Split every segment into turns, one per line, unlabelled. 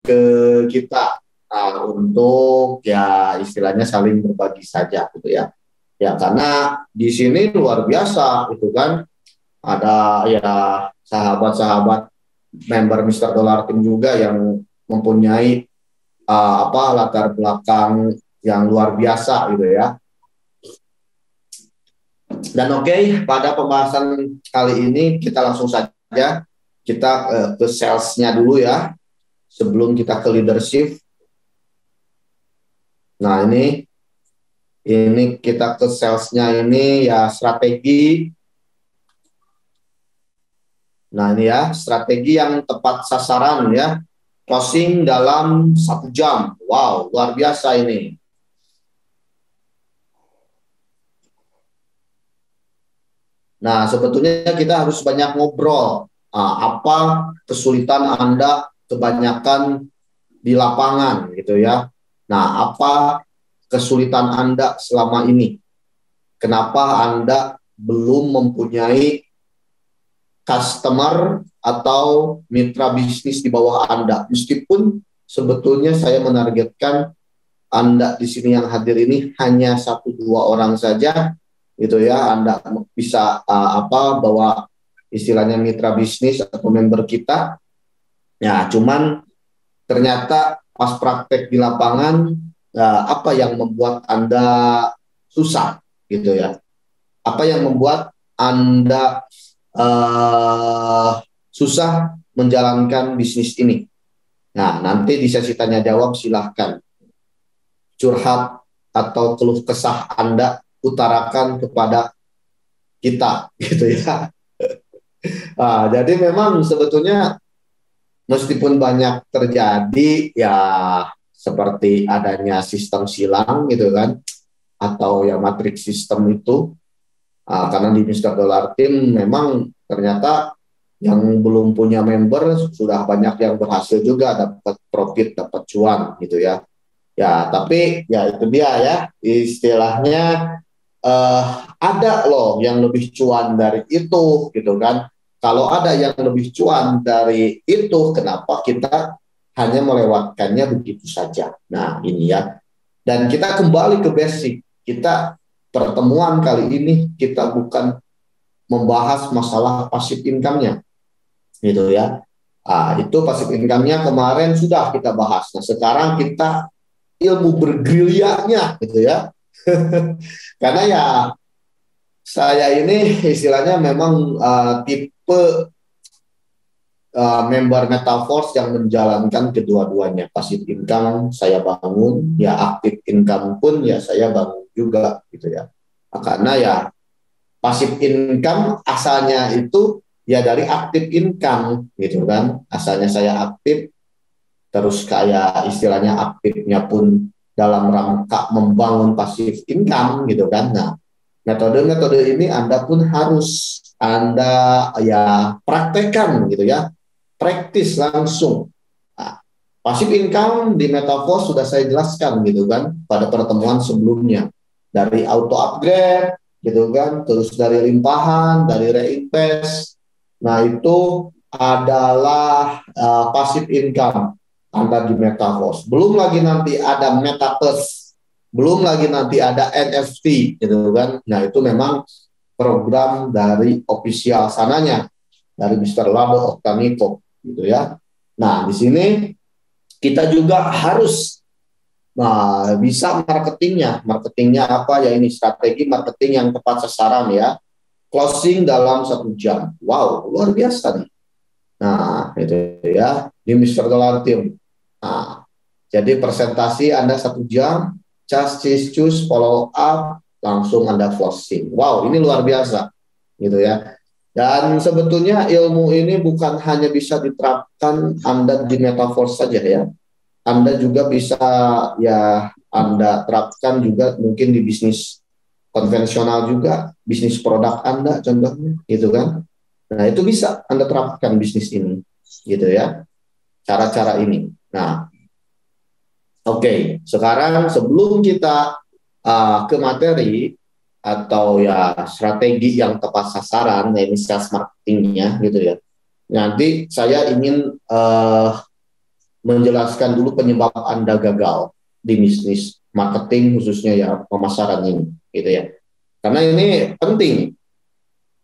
ke kita untuk ya istilahnya saling berbagi saja gitu ya. Ya karena di sini luar biasa gitu kan, ada ya sahabat-sahabat member Mister Dollar Team juga yang mempunyai latar belakang yang luar biasa gitu ya. Dan oke, pada pembahasan kali ini kita langsung saja kita ke sales-nya dulu ya, sebelum kita ke leadership. Nah ini kita ke sales-nya ini ya strategi. Nah ini ya strategi yang tepat sasaran ya, closing dalam 1 jam. Wow, luar biasa ini. Nah, sebetulnya kita harus banyak ngobrol. Apa kesulitan Anda kebanyakan di lapangan gitu ya. Nah, apa kesulitan Anda selama ini? Kenapa Anda belum mempunyai customer atau mitra bisnis di bawah Anda? Meskipun sebetulnya saya menargetkan Anda di sini yang hadir ini hanya 1-2 orang saja gitu ya, Anda bisa bawa istilahnya mitra bisnis atau member kita ya, cuman ternyata pas praktek di lapangan apa yang membuat Anda susah gitu ya, apa yang membuat Anda susah menjalankan bisnis ini. Nah nanti di sesi tanya jawab silahkan curhat atau keluh kesah Anda utarakan kepada kita gitu ya. Jadi memang sebetulnya meskipun banyak terjadi ya seperti adanya sistem silang gitu kan, atau ya matriks sistem itu, karena di Mister Dollar Team memang ternyata yang belum punya member sudah banyak yang berhasil juga dapat profit, dapat cuan gitu ya. Ya tapi ya itu dia ya, istilahnya ada loh yang lebih cuan dari itu gitu kan. Kalau ada yang lebih cuan dari itu, kenapa kita hanya melewatkannya begitu saja? Nah ini ya. Dan kita kembali ke basic. Kita pertemuan kali ini kita bukan membahas masalah passive income-nya gitu ya. Itu passive income-nya kemarin sudah kita bahas. Nah sekarang kita ilmu bergerilyanya gitu ya. Karena ya saya ini istilahnya memang tipe member Metaforce yang menjalankan kedua-duanya. Passive income saya bangun, ya aktif income pun ya saya bangun juga gitu ya. Karena ya passive income asalnya itu ya dari aktif income gitu kan. Asalnya saya aktif, terus kayak istilahnya aktifnya pun dalam rangka membangun passive income gitu kan. Nah, metode-metode ini Anda pun harus Anda ya praktekkan gitu ya, praktis langsung. Nah, passive income di Metaforce sudah saya jelaskan gitu kan pada pertemuan sebelumnya, dari auto upgrade gitu kan, terus dari limpahan, dari reinvest. Nah itu adalah passive income Anda di Metaverse. Belum lagi nanti ada Metaverse, belum lagi nanti ada NFT gitu kan. Nah itu memang program dari official sananya, dari Mr. Lado Octanico gitu ya. Nah di sini kita juga harus bisa marketingnya apa ya, ini strategi marketing yang tepat sasaran ya. Closing dalam 1 jam. Wow, luar biasa nih. Nah itu ya di Mr. Dollar Team. Nah, jadi presentasi Anda 1 jam, choose, follow up, langsung Anda closing. Wow, ini luar biasa, gitu ya. Dan sebetulnya ilmu ini bukan hanya bisa diterapkan Anda di Metaverse saja ya. Anda juga bisa ya Anda terapkan juga mungkin di bisnis konvensional juga, bisnis produk Anda contohnya, gitu kan. Nah, itu bisa Anda terapkan bisnis ini, gitu ya. Cara-cara ini. Nah, oke. Sekarang sebelum kita ke materi atau ya strategi yang tepat sasaran, ya ini sales marketingnya, gitu ya. Nanti saya ingin menjelaskan dulu penyebab Anda gagal di bisnis marketing khususnya ya pemasaran ini, gitu ya. Karena ini penting.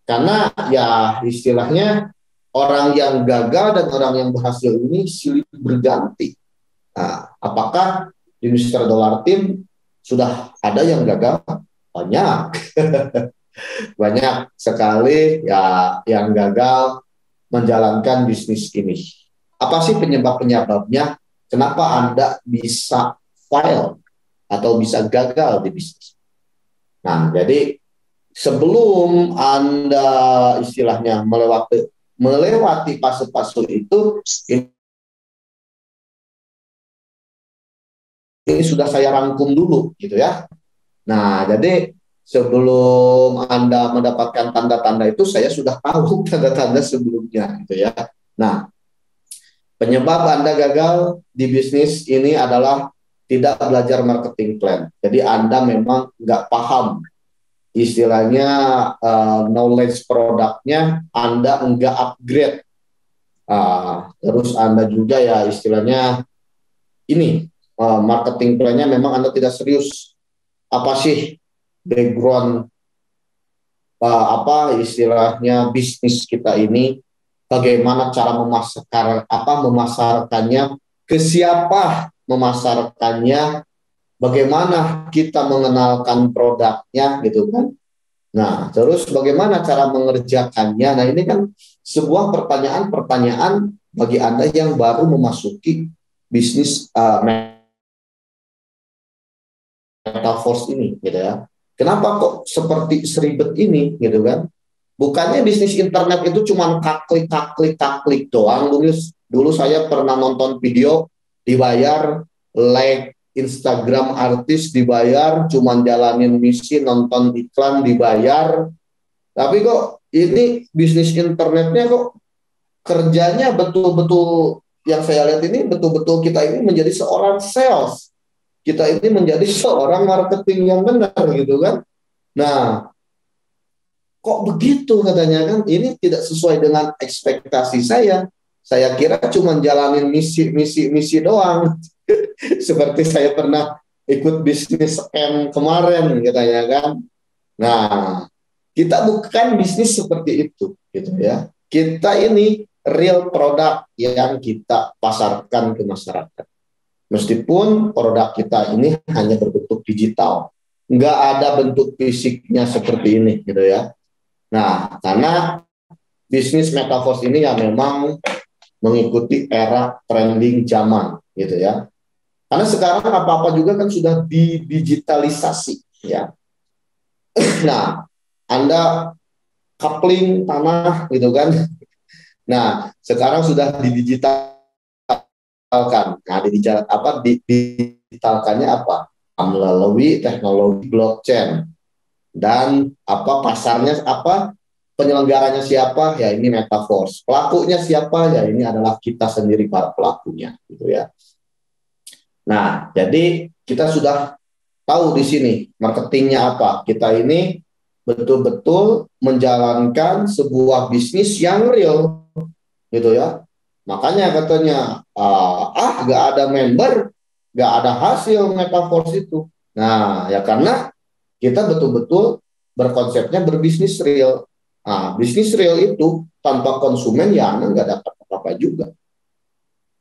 Karena ya istilahnya orang yang gagal dan orang yang berhasil ini silih berganti. Nah, apakah di Mr. Dollar Team sudah ada yang gagal? Banyak. Banyak sekali ya yang gagal menjalankan bisnis ini. Apa sih penyebab-penyebabnya? Kenapa Anda bisa fail atau bisa gagal di bisnis? Nah, jadi sebelum Anda istilahnya melewati fase-fase itu, ini sudah saya rangkum dulu, gitu ya. Nah, jadi sebelum Anda mendapatkan tanda-tanda itu, saya sudah tahu tanda-tanda sebelumnya, gitu ya. Nah, penyebab Anda gagal di bisnis ini adalah tidak belajar marketing plan. Jadi Anda memang nggak paham istilahnya knowledge produknya, Anda nggak upgrade. Terus Anda juga ya istilahnya ini marketing plan-nya memang Anda tidak serius. Apa sih background apa istilahnya bisnis kita ini? Bagaimana cara memasarkannya, ke siapa memasarkannya, bagaimana kita mengenalkan produknya, gitu kan. Nah, terus bagaimana cara mengerjakannya? Nah, ini kan sebuah pertanyaan-pertanyaan bagi Anda yang baru memasuki bisnis metaverse ini, gitu ya. Kenapa kok seperti seribet ini, gitu kan? Bukannya bisnis internet itu cuma klik doang. Dulu saya pernah nonton video dibayar, like Instagram artis dibayar, cuma jalanin misi, nonton iklan dibayar. Tapi kok ini bisnis internetnya kok kerjanya betul-betul, yang saya lihat ini betul-betul kita ini menjadi seorang sales. Kita ini menjadi seorang marketing yang benar, gitu kan. Nah, kok begitu katanya kan, ini tidak sesuai dengan ekspektasi saya. Saya kira cuma jalanin misi doang. Seperti saya pernah ikut bisnis scam kemarin katanya kan. Nah, kita bukan bisnis seperti itu, gitu ya. Kita ini real produk yang kita pasarkan ke masyarakat. Meskipun produk kita ini hanya berbentuk digital, nggak ada bentuk fisiknya seperti ini, gitu ya. Nah, karena bisnis metaverse ini ya memang mengikuti era trending zaman, gitu ya. Karena sekarang apa-apa juga kan sudah didigitalisasi, ya. Nah, Anda coupling tanah, gitu kan. Nah, sekarang sudah didigitalkan. Nah, digitalkannya apa? Melalui teknologi blockchain. Dan apa pasarnya, apa penyelenggaranya siapa, ya ini metaverse. Pelakunya siapa, ya ini adalah kita sendiri para pelakunya, gitu ya. Nah, jadi kita sudah tahu di sini marketingnya apa. Kita ini betul-betul menjalankan sebuah bisnis yang real, gitu ya. Makanya katanya nggak ada member, nggak ada hasil metaverse itu. Nah, ya karena kita betul-betul berkonsepnya berbisnis real. Nah, bisnis real itu tanpa konsumen ya Anda nggak dapat apa-apa juga.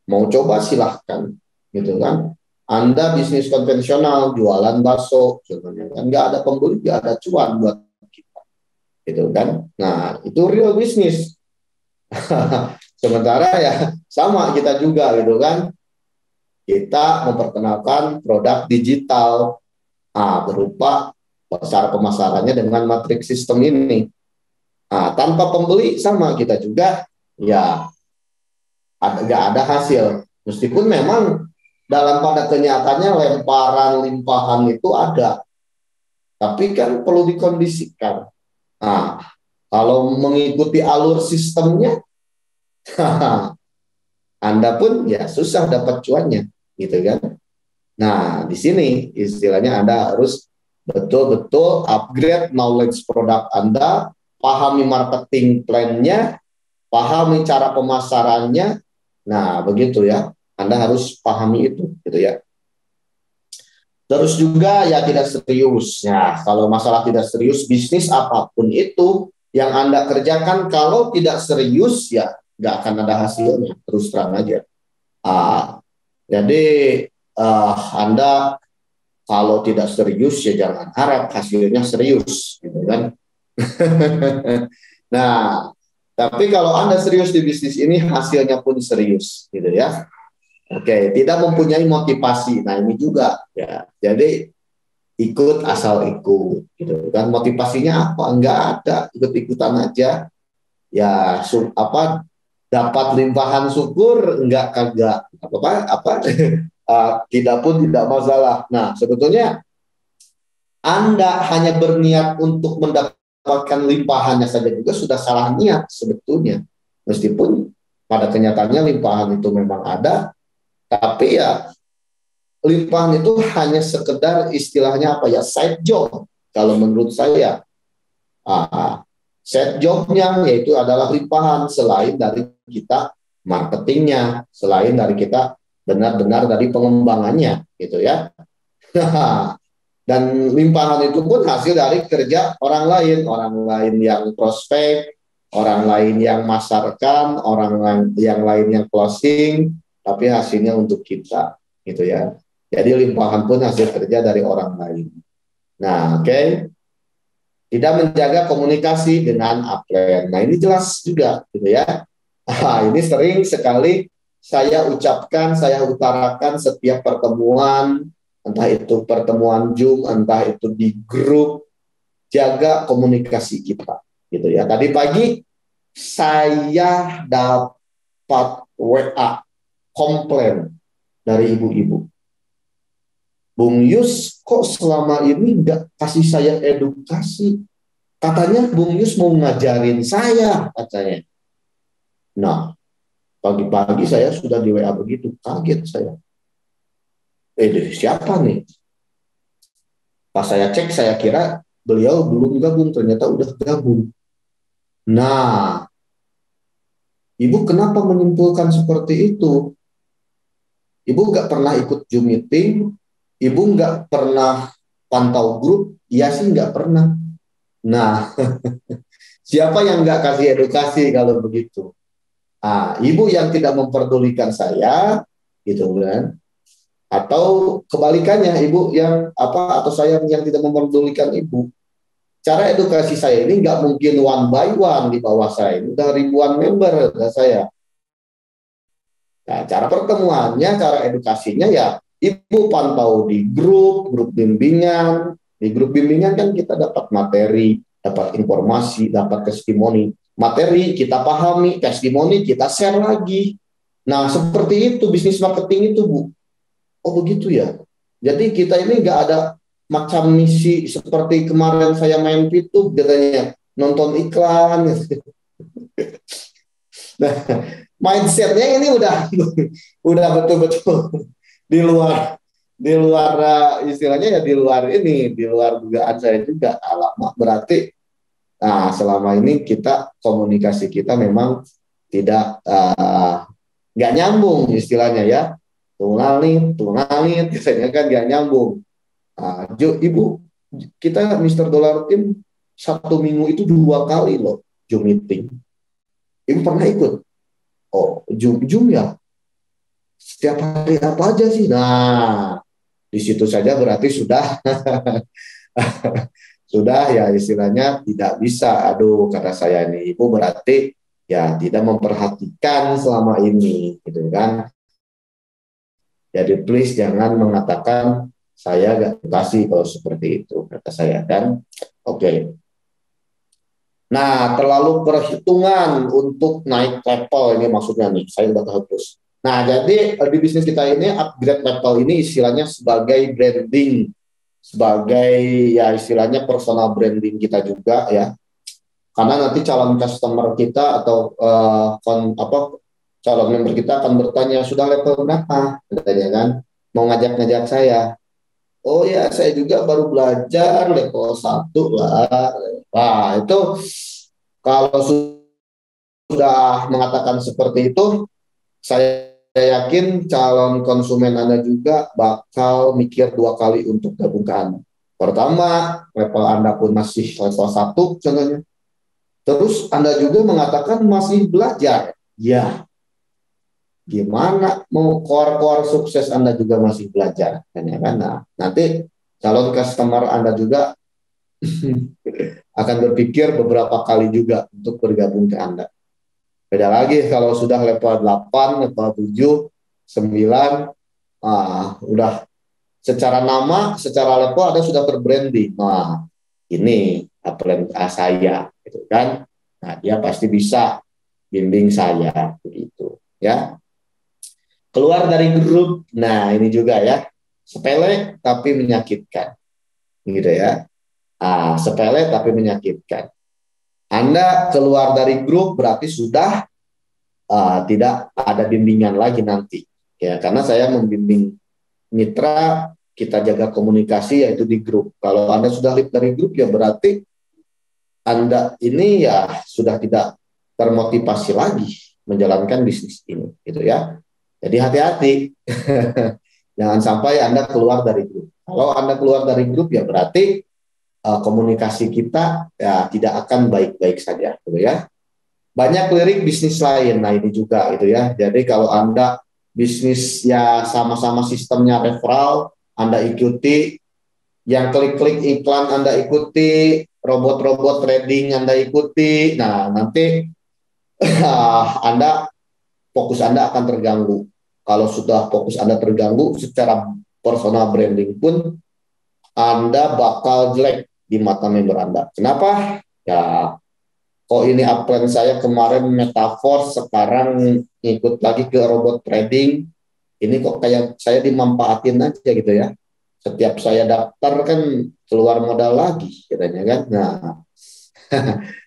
Mau coba silahkan, gitu kan. Anda bisnis konvensional, jualan bakso, contohnya kan, nggak ada pembeli, nggak ada cuan buat kita, gitu kan. Nah, itu real bisnis. Sementara ya sama kita juga, gitu kan. Kita memperkenalkan produk digital berupa cara pemasarannya dengan matriks sistem ini. Nah, tanpa pembeli sama kita juga ya nggak ada hasil. Meskipun memang dalam pada kenyataannya lemparan limpahan itu ada, tapi kan perlu dikondisikan. Nah, kalau mengikuti alur sistemnya, Anda pun ya susah dapat cuannya, gitu kan. Nah, di sini istilahnya Anda harus betul-betul upgrade knowledge produk Anda, pahami marketing plan-nya, pahami cara pemasarannya. Nah, begitu ya. Anda harus pahami itu, gitu ya. Terus juga ya tidak serius. Ya, kalau masalah tidak serius, bisnis apapun itu yang Anda kerjakan, kalau tidak serius ya nggak akan ada hasilnya, terus terang aja. Ah, jadi Anda kalau tidak serius ya jangan harap hasilnya serius, gitu kan. Nah, tapi kalau Anda serius di bisnis ini, hasilnya pun serius, gitu ya. Oke, tidak mempunyai motivasi. Nah, ini juga ya. Jadi ikut asal ikut, gitu kan. Motivasinya apa? Enggak ada, ikut-ikutan aja. Ya, apa dapat limpahan syukur enggak kagak apa tidak pun tidak masalah. Nah, sebetulnya Anda hanya berniat untuk mendapatkan limpahannya saja juga sudah salah niat sebetulnya. Meskipun pada kenyataannya limpahan itu memang ada, tapi ya limpahan itu hanya sekedar istilahnya apa ya, side job kalau menurut saya. Side jobnya yaitu adalah limpahan selain dari kita marketingnya, selain dari kita benar-benar dari pengembangannya, gitu ya. Dan limpahan itu pun hasil dari kerja orang lain yang prospek, orang lain yang masarkan, orang yang lain yang closing, tapi hasilnya untuk kita, gitu ya. Jadi limpahan pun hasil kerja dari orang lain. Nah, oke. Tidak menjaga komunikasi dengan upline. Nah, ini jelas juga, gitu ya. Ini sering sekali saya ucapkan, saya utarakan setiap pertemuan, entah itu pertemuan Zoom, entah itu di grup, jaga komunikasi kita, gitu ya. Tadi pagi saya dapat WA komplain dari ibu-ibu. Bung Yus, kok selama ini nggak kasih saya edukasi? Katanya Bung Yus mau ngajarin saya, katanya. Nah, pagi-pagi saya sudah di WA begitu, kaget saya. Siapa nih? Pas saya cek, saya kira beliau belum gabung, ternyata udah gabung. Nah, Ibu kenapa menyimpulkan seperti itu? Ibu nggak pernah ikut Zoom meeting, Ibu nggak pernah pantau grup, iya sih nggak pernah. Nah, siapa yang nggak kasih edukasi kalau begitu? Ibu yang tidak memperdulikan saya, gitu kan? Atau kebalikannya, ibu yang apa? Atau saya yang tidak memperdulikan ibu? Cara edukasi saya ini nggak mungkin one by one di bawah saya. Ini udah ribuan member saya. Nah, cara pertemuannya, cara edukasinya ya ibu pantau di grup bimbingan. Di grup bimbingan kan kita dapat materi, dapat informasi, dapat testimoni. Materi kita pahami, testimoni kita share lagi. Nah, seperti itu bisnis marketing itu, Bu. Oh, begitu ya. Jadi kita ini nggak ada macam misi seperti kemarin saya main YouTube katanya nonton iklan. Nah, mindsetnya ini udah betul-betul di luar istilahnya ya di luar dugaan saya juga. Alamak, berarti selama ini komunikasi kita memang tidak nggak nyambung istilahnya ya, tunggalit biasanya kan nggak nyambung. Ibu, kita Mister Dollar Team 1 minggu itu 2 kali loh Zoom meeting. Ibu pernah ikut? Oh, Zoom ya? Setiap hari apa aja sih? Nah, di situ saja berarti sudah sudah ya istilahnya tidak bisa. Aduh, kata saya ini, Ibu berarti ya tidak memperhatikan selama ini, gitu kan? Jadi please jangan mengatakan saya gak kasih kalau seperti itu, kata saya kan. Oke. Nah, terlalu perhitungan untuk naik level ini maksudnya nih, saya udah hapus. Nah, jadi di bisnis kita ini upgrade level ini istilahnya sebagai branding, sebagai ya istilahnya personal branding kita juga ya. Karena nanti calon customer kita atau calon member kita akan bertanya sudah level berapa, katanya kan, mau ngajak-ngajak saya. Oh ya, saya juga baru belajar level 1 lah. Wah, itu kalau sudah mengatakan seperti itu, saya yakin calon konsumen Anda juga bakal mikir 2 kali untuk gabung ke Anda. Pertama, level Anda pun masih level 1 contohnya. Terus Anda juga mengatakan masih belajar. Ya, gimana mau core sukses Anda juga masih belajar. Ya kan? Nah, nanti calon customer Anda juga akan berpikir beberapa kali juga untuk bergabung ke Anda. Beda lagi kalau sudah level 8, level 7, 9, udah secara nama, secara level Anda sudah terbranding. Nah, ini upline saya, gitu kan. Nah, dia pasti bisa bimbing saya, begitu. Ya, keluar dari grup. Nah, ini juga ya, sepele tapi menyakitkan, gitu ya. Sepele tapi menyakitkan. Anda keluar dari grup berarti sudah tidak ada bimbingan lagi nanti, ya, karena saya membimbing mitra, kita jaga komunikasi yaitu di grup. Kalau Anda sudah leave dari grup, ya berarti Anda ini ya sudah tidak termotivasi lagi menjalankan bisnis ini, gitu ya. Jadi hati-hati, jangan sampai Anda keluar dari grup. Kalau Anda keluar dari grup, ya berarti komunikasi kita ya tidak akan baik-baik saja, gitu ya. Banyak lirik bisnis lain, nah ini juga, gitu ya. Jadi kalau Anda bisnis ya sama-sama sistemnya referral, Anda ikuti, yang klik-klik iklan Anda ikuti, robot-robot trading Anda ikuti, nah nanti fokus Anda akan terganggu. Kalau sudah fokus Anda terganggu, secara personal branding pun Anda bakal jelek di mata member Anda. Kenapa? Ya, kok ini upline saya kemarin metaverse, sekarang ngikut lagi ke robot trading, ini kok kayak saya dimanfaatin aja gitu ya. Setiap saya daftar kan keluar modal lagi katanya kan. Nah,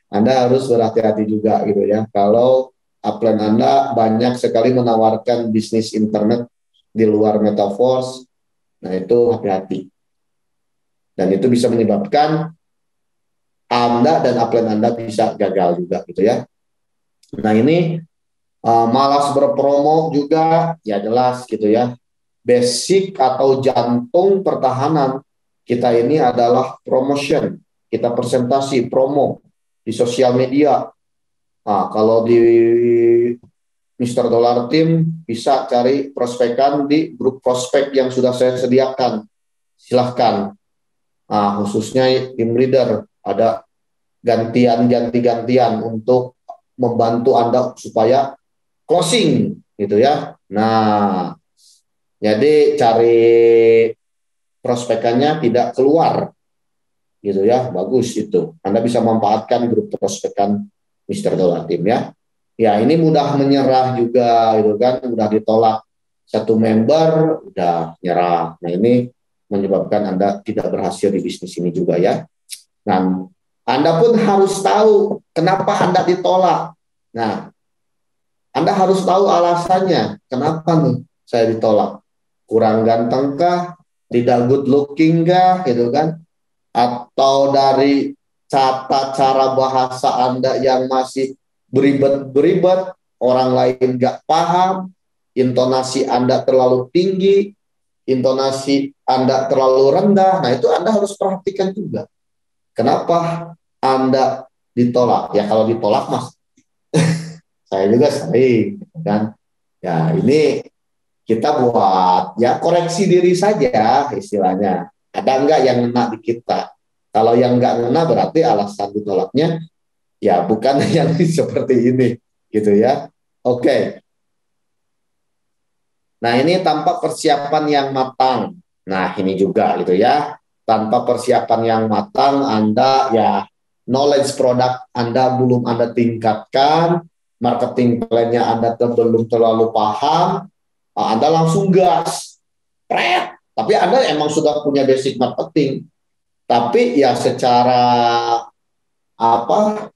Anda harus berhati-hati juga gitu ya. Kalau upline Anda banyak sekali menawarkan bisnis internet di luar metaverse, nah itu hati-hati. Dan itu bisa menyebabkan Anda dan upline Anda bisa gagal juga gitu ya. Nah ini malas berpromo juga, ya jelas gitu ya. Basic atau jantung pertahanan kita ini adalah promotion. Kita presentasi, promo di sosial media. Nah, kalau di Mr. Dollar Team bisa cari prospekan di grup prospek yang sudah saya sediakan. Silahkan. Nah, khususnya tim leader, ada ganti-gantian untuk membantu Anda supaya closing gitu ya. Nah, jadi cari prospekannya tidak keluar gitu ya, bagus itu. Anda bisa memanfaatkan grup prospekan Mr. Dollar Team ya. Ya, ini mudah menyerah juga gitu kan, mudah ditolak satu member udah nyerah. Nah, ini menyebabkan Anda tidak berhasil di bisnis ini juga ya. Nah, Anda pun harus tahu kenapa Anda ditolak. Nah, Anda harus tahu alasannya. Kenapa nih saya ditolak? Kurang ganteng kah? Tidak good looking kah? Gitu kan? Atau dari tata cara bahasa Anda yang masih beribet-beribet, orang lain nggak paham, intonasi Anda terlalu tinggi, intonasi Anda terlalu rendah. Nah, itu Anda harus perhatikan juga. Kenapa Anda ditolak? Ya kalau ditolak, Mas, saya juga sering, kan? Ya ini kita buat ya koreksi diri saja istilahnya. Ada enggak yang ngena di kita? Kalau yang enggak ngena berarti alasan ditolaknya ya bukan yang seperti ini, gitu ya. Oke. Nah ini tanpa persiapan yang matang. Nah ini juga gitu ya. Tanpa persiapan yang matang, Anda ya knowledge produk Anda belum Anda tingkatkan, marketing plan-nya Anda belum terlalu paham, Anda langsung gas, pret. Tapi Anda emang sudah punya basic marketing, tapi ya secara apa?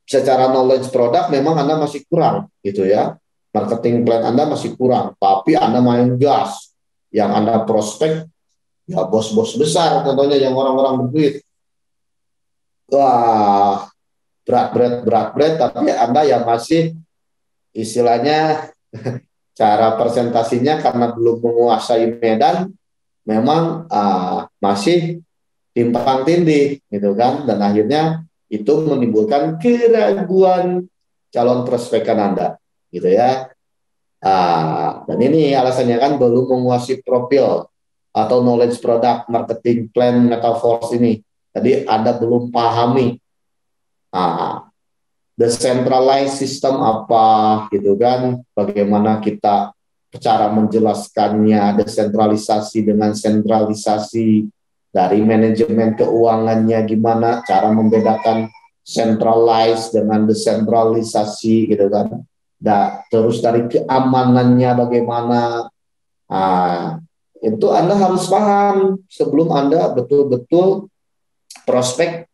Secara knowledge produk memang Anda masih kurang, gitu ya. Marketing plan Anda masih kurang, tapi Anda main gas. Yang Anda prospek ya bos-bos besar, contohnya yang orang-orang berduit. Wah, berat, tapi Anda yang masih istilahnya cara presentasinya karena belum menguasai medan, memang masih timpang tindih gitu kan, dan akhirnya itu menimbulkan keraguan calon prospekan Anda gitu ya. Dan ini alasannya kan belum menguasai profil atau knowledge product marketing plan metaverse ini. Jadi Anda belum pahami decentralized system apa gitu kan, bagaimana kita cara menjelaskannya, desentralisasi dengan sentralisasi dari manajemen keuangannya, gimana cara membedakan centralized dengan desentralisasi gitu kan. Terus dari keamanannya bagaimana, itu Anda harus paham sebelum Anda betul-betul prospek,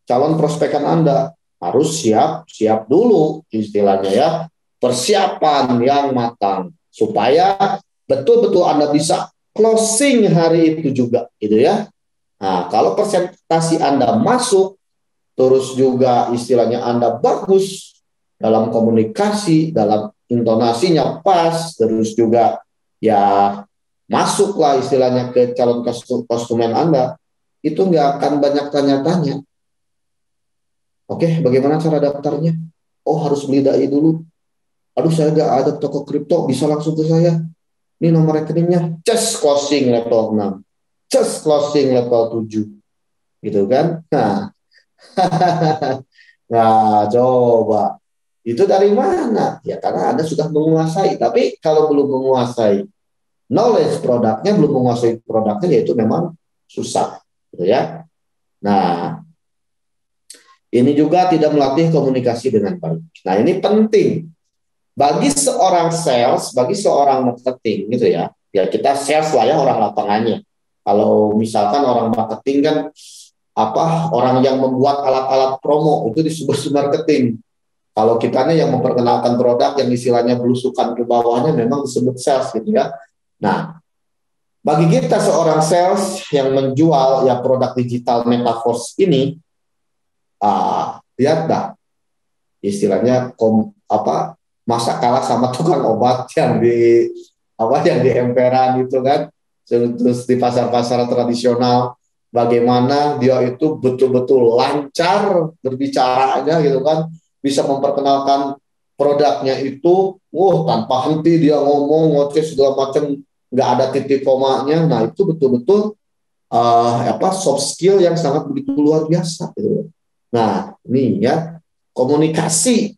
calon prospekan Anda harus siap dulu istilahnya ya, persiapan yang matang supaya betul-betul Anda bisa closing hari itu juga gitu ya. Nah, kalau presentasi Anda masuk, terus juga istilahnya Anda bagus dalam komunikasi, dalam intonasinya pas, terus juga ya masuklah istilahnya ke calon konsumen Anda, itu nggak akan banyak tanya-tanya. Oke, bagaimana cara daftarnya? Oh, harus beli dai dulu. Aduh, saya nggak ada toko kripto, bisa langsung ke saya. Ini nomor rekeningnya, just closing level 6, just closing level 7. Gitu kan? Nah, nah coba. Itu dari mana? Ya karena Anda sudah menguasai. Tapi kalau belum menguasai knowledge produknya, belum menguasai produknya, yaitu memang susah. Gitu ya. Nah, ini juga tidak melatih komunikasi dengan baik. Nah, ini penting bagi seorang sales, bagi seorang marketing gitu ya. Ya kita sales lah ya, orang lapangannya. Kalau misalkan orang marketing kan orang yang membuat alat-alat promo, itu disebut marketing. Kalau kitanya yang memperkenalkan produk yang istilahnya belusukan ke bawahnya memang disebut sales gitu ya. Nah, bagi kita seorang sales yang menjual ya produk digital metaverse ini, lihat dah istilahnya masa kalah sama tukang obat yang di emperan itu kan, terus di pasar-pasar tradisional bagaimana dia itu betul-betul lancar berbicaranya gitu kan, bisa memperkenalkan produknya itu tanpa henti dia ngomong ngoceh segala macam, nggak ada titik komanya. Nah itu betul-betul soft skill yang sangat begitu luar biasa gitu. Nah, ini ya, komunikasi.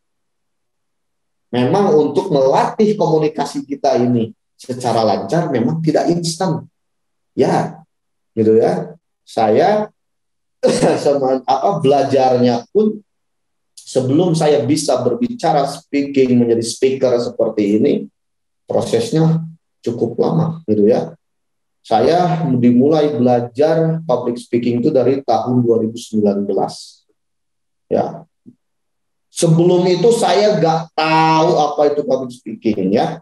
Memang untuk melatih komunikasi kita ini secara lancar memang tidak instan. Ya, gitu ya. Saya belajarnya pun sebelum saya bisa berbicara speaking menjadi speaker seperti ini, prosesnya cukup lama gitu ya. Saya dimulai belajar public speaking itu dari tahun 2019. Ya, sebelum itu saya nggak tahu apa itu public speaking ya.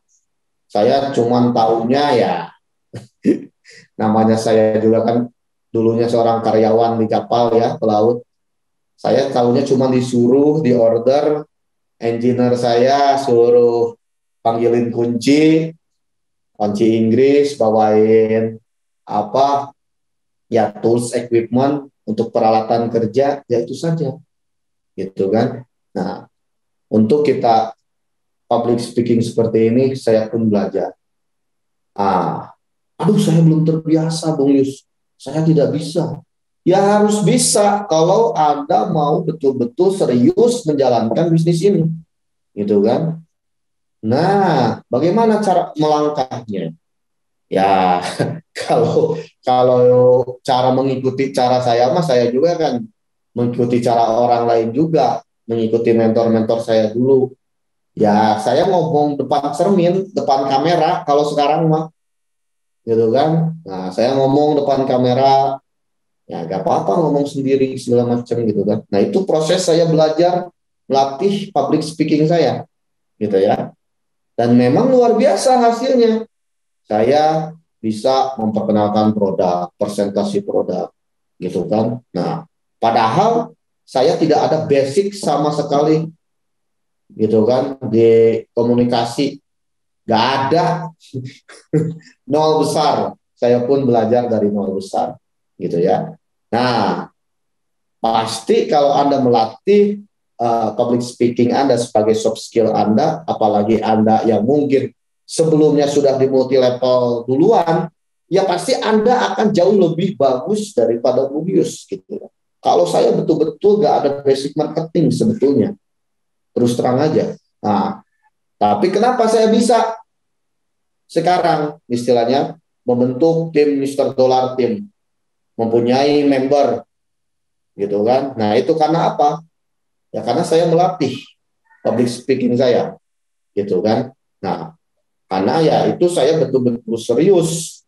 Saya cuma tahunya ya, namanya saya juga kan dulunya seorang karyawan di kapal ya, pelaut. Saya tahunya cuma disuruh, di order, engineer saya suruh panggilin kunci Inggris, bawain tools equipment untuk peralatan kerja, ya itu saja. Gitu kan. Nah, untuk kita public speaking seperti ini, saya pun belajar. Saya belum terbiasa, Bung Yus. Saya tidak bisa. Ya harus bisa kalau Anda mau betul-betul serius menjalankan bisnis ini. Gitu kan. Nah, bagaimana cara melangkahnya? Ya, kalau cara mengikuti cara saya saya juga kan mengikuti cara orang lain juga, mengikuti mentor-mentor saya dulu. Ya, saya ngomong depan cermin, depan kamera kalau sekarang mah. Gitu kan. Nah, saya ngomong depan kamera, ya gak apa-apa ngomong sendiri segala macam gitu kan. Nah, itu proses saya belajar melatih public speaking saya. Gitu ya. Dan memang luar biasa hasilnya. Saya bisa memperkenalkan produk, presentasi produk, gitu kan. Nah, padahal saya tidak ada basic sama sekali, gitu kan, di komunikasi Nggak ada. Nol besar. Saya pun belajar dari nol besar, gitu ya. Nah, pasti kalau Anda melatih public speaking Anda sebagai soft skill Anda, apalagi Anda yang mungkin sebelumnya sudah di multi level duluan, ya pasti Anda akan jauh lebih bagus daripada Bubius, gitu. Kalau saya betul-betul nggak ada basic marketing sebetulnya, terus terang aja. Nah, tapi kenapa saya bisa sekarang istilahnya membentuk tim Mister Dollar Team, mempunyai member, gitu kan? Nah, itu karena apa? Ya karena saya melatih public speaking saya, gitu kan? Nah, karena ya itu saya betul-betul serius.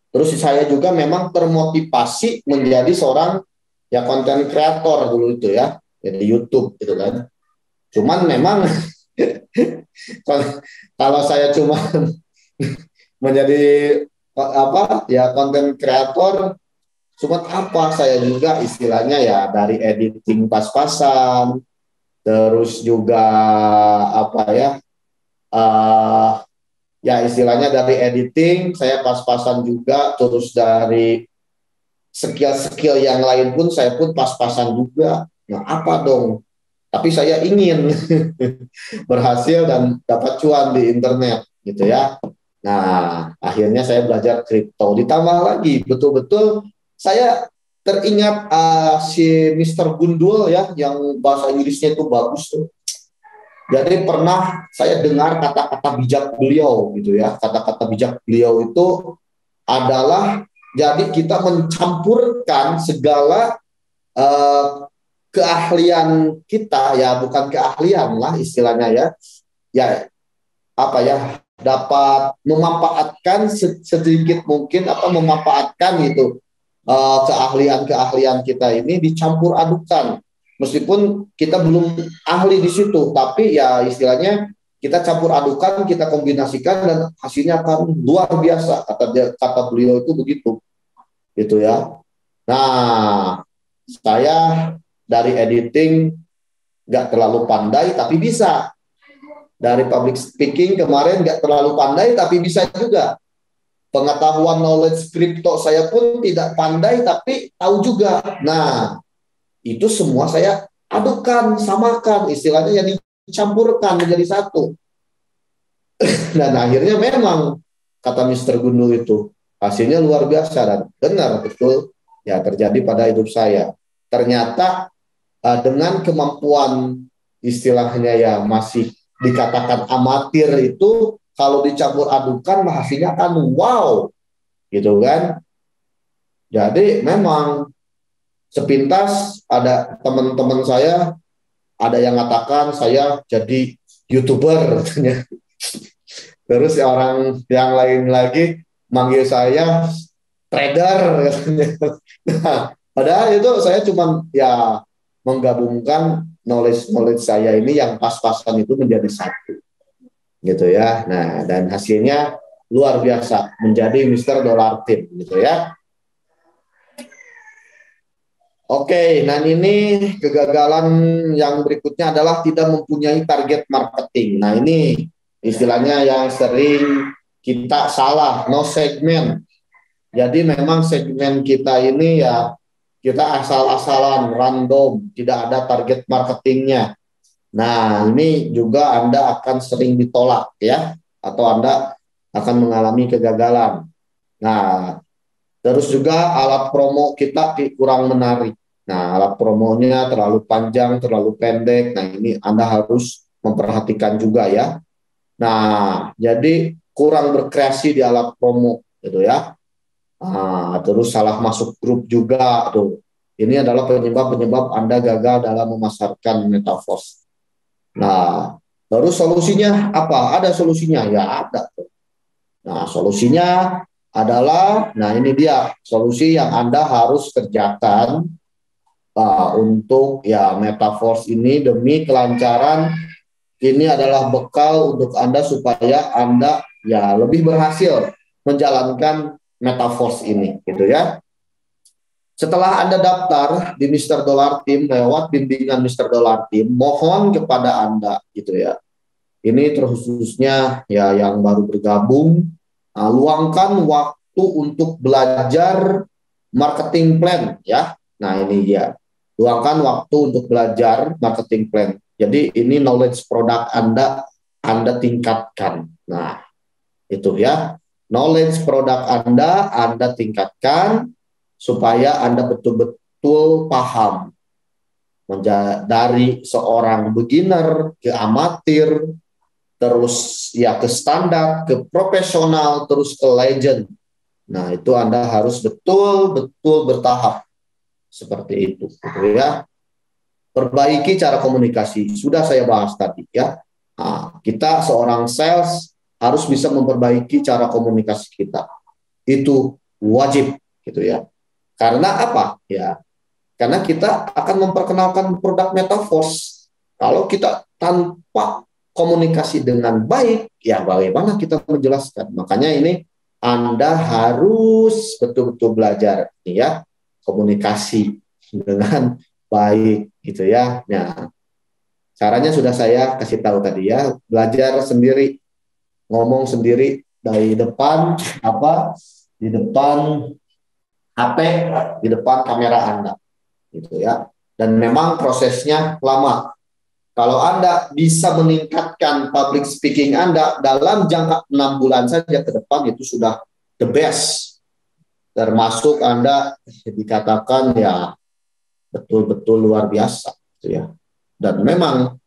Terus saya juga memang termotivasi menjadi seorang ya konten kreator dulu itu ya, di YouTube gitu kan. Cuman memang kalau saya cuma menjadi apa ya konten kreator, cuma apa saya juga istilahnya ya dari editing pas-pasan, terus juga apa ya ya istilahnya dari editing saya pas-pasan juga, terus dari skill-skill yang lain pun saya pun pas-pasan juga. Nah apa dong? Tapi saya ingin berhasil dan dapat cuan di internet, gitu ya. Nah, akhirnya saya belajar kripto. Ditambah lagi, betul-betul saya teringat si Mister Gundul ya, yang bahasa Inggrisnya itu bagus tuh. Jadi pernah saya dengar kata-kata bijak beliau, gitu ya. Kata-kata bijak beliau itu adalah, jadi kita mencampurkan segala eh, keahlian kita, ya bukan keahlian lah istilahnya ya, ya apa ya, dapat memanfaatkan sedikit mungkin atau memanfaatkan gitu keahlian-keahlian kita ini dicampur adukan, meskipun kita belum ahli di situ, tapi ya istilahnya kita campur adukan, kita kombinasikan dan hasilnya akan luar biasa, kata beliau itu begitu, gitu ya. Nah, saya dari editing nggak terlalu pandai tapi bisa, dari public speaking kemarin nggak terlalu pandai tapi bisa juga, pengetahuan knowledge crypto saya pun tidak pandai tapi tahu juga. Nah, itu semua saya adukan, samakan, istilahnya yang dicampurkan menjadi satu. Dan akhirnya memang kata Mister Gundul itu hasilnya luar biasa, dan benar betul ya terjadi pada hidup saya. Ternyata dengan kemampuan istilahnya ya masih dikatakan amatir itu, kalau dicampur adukan hasilnya kan wow, gitu kan. Jadi memang sepintas ada teman-teman saya ada yang mengatakan saya jadi YouTuber. Terus orang yang lain lagi manggil saya trader. Nah, padahal itu saya cuma ya menggabungkan knowledge saya ini yang pas-pasan itu menjadi satu, gitu ya. Nah, dan hasilnya luar biasa menjadi Mister Dollar Team, gitu ya. Oke, nah ini kegagalan yang berikutnya adalah tidak mempunyai target marketing. Nah ini istilahnya yang sering kita salah, no segmen. Jadi memang segmen kita ini ya kita asal-asalan, random, tidak ada target marketingnya. Nah ini juga Anda akan sering ditolak ya, atau Anda akan mengalami kegagalan. Nah terus juga alat promo kita kurang menarik. Nah, alat promonya terlalu panjang, terlalu pendek. Nah, ini Anda harus memperhatikan juga ya. Nah, jadi kurang berkreasi di alat promo, gitu ya. Nah, terus salah masuk grup juga tuh. Ini adalah penyebab-penyebab Anda gagal dalam memasarkan metaverse. Nah, terus solusinya apa? Ada solusinya? Ya, ada. Nah, solusinya adalah, nah ini dia solusi yang Anda harus kerjakan untuk ya metaverse ini demi kelancaran. Ini adalah bekal untuk Anda supaya Anda ya lebih berhasil menjalankan metaverse ini, gitu ya. Setelah Anda daftar di Mister Dollar Team lewat bimbingan Mister Dollar Team, mohon kepada Anda gitu ya, Ini terkhususnya ya yang baru bergabung, luangkan waktu untuk belajar marketing plan ya. Nah ini dia, luangkan waktu untuk belajar marketing plan. Jadi ini knowledge produk Anda tingkatkan. Nah itu ya, knowledge produk Anda tingkatkan supaya Anda betul-betul paham dari seorang beginner ke amatir, terus ya ke standar, ke profesional, terus ke legend. Nah, itu Anda harus betul-betul bertahap seperti itu, gitu ya. Perbaiki cara komunikasi, sudah saya bahas tadi ya. Nah, kita seorang sales harus bisa memperbaiki cara komunikasi kita. Itu wajib, gitu ya. Karena apa? Ya, karena kita akan memperkenalkan produk Metaverse. Kalau kita tanpa komunikasi dengan baik, ya bagaimana kita menjelaskan? Makanya ini Anda harus betul-betul belajar ya, komunikasi dengan baik gitu ya. Nah, caranya sudah saya kasih tahu tadi ya, belajar sendiri, ngomong sendiri dari depan di depan HP, di depan kamera Anda gitu ya. Dan memang prosesnya lama. Kalau Anda bisa meningkatkan public speaking Anda dalam jangka 6 bulan saja ke depan, itu sudah the best. Termasuk Anda dikatakan ya betul-betul luar biasa gitu ya. Dan memang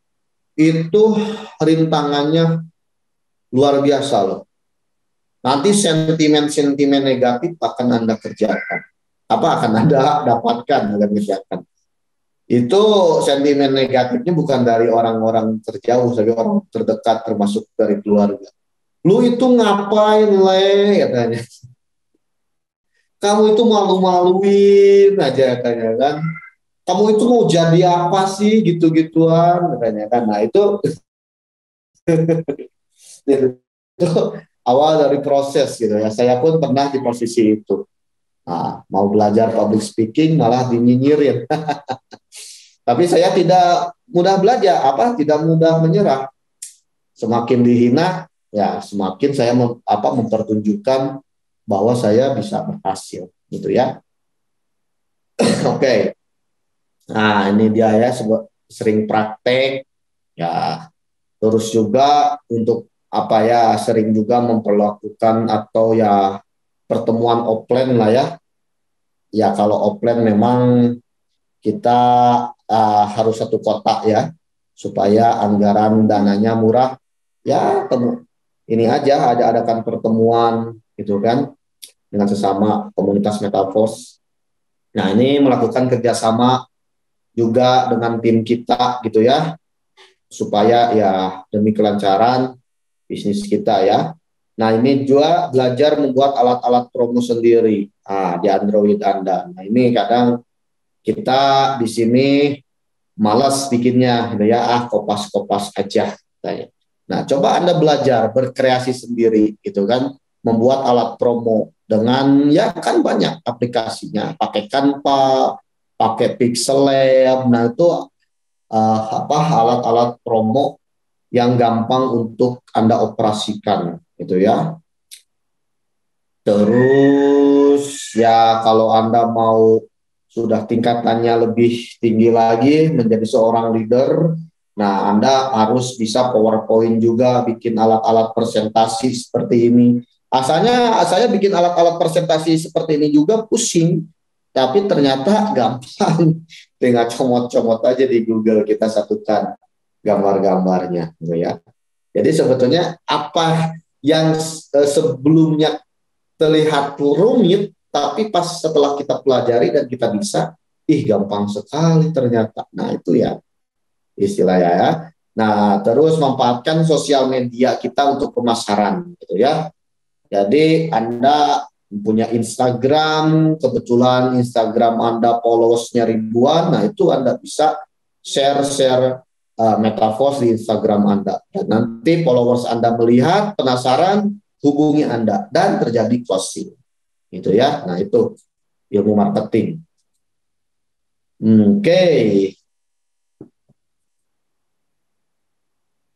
itu rintangannya luar biasa loh. Nanti sentimen-sentimen negatif akan Anda kerjakan. Apa akan Anda dapatkan akan kerjakan? Itu sentimen negatifnya bukan dari orang-orang terjauh, tapi orang terdekat termasuk dari keluarga. Lu itu ngapain, Le? Katanya. Kamu itu malu-maluin aja katanya kan. Kamu itu mau jadi apa sih gitu-gituan katanya kan. Nah, itu awal dari proses gitu ya. Saya pun pernah di posisi itu. Nah, mau belajar public speaking malah dinyinyirin. Tapi saya tidak mudah belajar, tidak mudah menyerah. Semakin dihina, ya semakin saya mempertunjukkan bahwa saya bisa berhasil, gitu ya. Oke. Nah, ini dia ya, sering praktek, ya. Terus juga untuk sering juga memperlakukan atau ya pertemuan offline lah ya. Ya kalau offline memang kita harus satu kota ya, supaya anggaran dananya murah. Ya ini aja adakan pertemuan gitu kan dengan sesama komunitas Metaverse. Nah ini melakukan kerjasama juga dengan tim kita gitu ya, supaya ya demi kelancaran bisnis kita ya. Nah ini juga belajar membuat alat-alat promo sendiri di Android Anda. Nah ini kadang kita di sini malas bikinnya, gitu ya, kopas-kopas aja. Katanya. Nah, coba Anda belajar berkreasi sendiri, gitu kan, membuat alat promo dengan ya kan banyak aplikasinya, pakai Canva, pakai Pixel Lab. Nah itu alat-alat promo yang gampang untuk Anda operasikan, gitu ya. Terus ya kalau Anda mau sudah tingkatannya lebih tinggi lagi menjadi seorang leader, nah Anda harus bisa PowerPoint juga, bikin alat-alat presentasi seperti ini. Asalnya saya bikin alat-alat presentasi seperti ini juga pusing, tapi ternyata gampang. Tinggal comot-comot aja di Google, kita satukan gambar-gambarnya, gitu ya. Jadi sebetulnya apa yang sebelumnya terlihat rumit, tapi pas setelah kita pelajari dan kita bisa, gampang sekali ternyata. Nah itu ya istilahnya ya. Nah terus manfaatkan sosial media kita untuk pemasaran gitu ya. Jadi Anda punya Instagram, kebetulan Instagram Anda followersnya ribuan, nah itu Anda bisa share Metaverse di Instagram Anda. Dan nanti followers Anda melihat, penasaran, hubungi Anda dan terjadi closing. Gitu ya. Nah, itu ilmu marketing. Oke.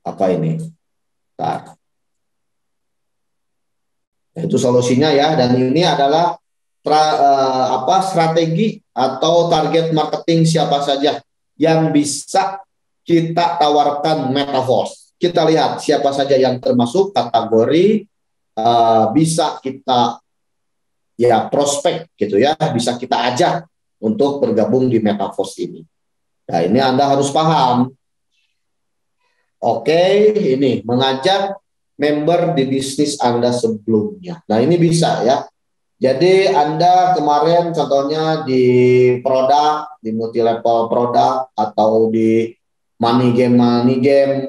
Apa ini? Bentar. Itu solusinya ya, dan ini adalah strategi atau target marketing siapa saja yang bisa kita tawarkan Metaverse. Kita lihat siapa saja yang termasuk kategori bisa kita ya prospek gitu ya, bisa kita ajak untuk bergabung di Metaverse ini. Nah, ini Anda harus paham. Oke, ini mengajak member di bisnis Anda sebelumnya. Nah, ini bisa ya. Jadi Anda kemarin contohnya di produk, di multi level produk atau di money game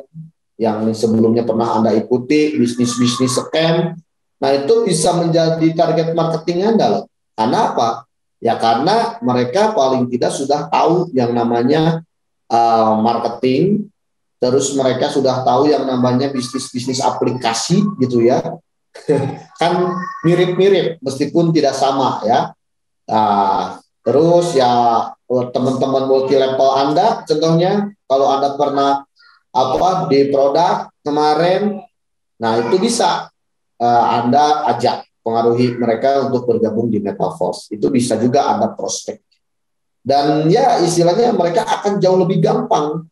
yang sebelumnya pernah Anda ikuti, bisnis-bisnis scam. Nah, itu bisa menjadi target marketing Anda loh. Karena apa? Ya karena mereka paling tidak sudah tahu yang namanya marketing, terus mereka sudah tahu yang namanya bisnis-bisnis aplikasi gitu ya. Kan mirip-mirip meskipun tidak sama ya. Terus ya teman-teman multi level Anda contohnya kalau Anda pernah di produk kemarin, nah itu bisa Anda ajak pengaruhi mereka untuk bergabung di Metaverse. Itu bisa juga Anda prospek. Dan ya istilahnya mereka akan jauh lebih gampang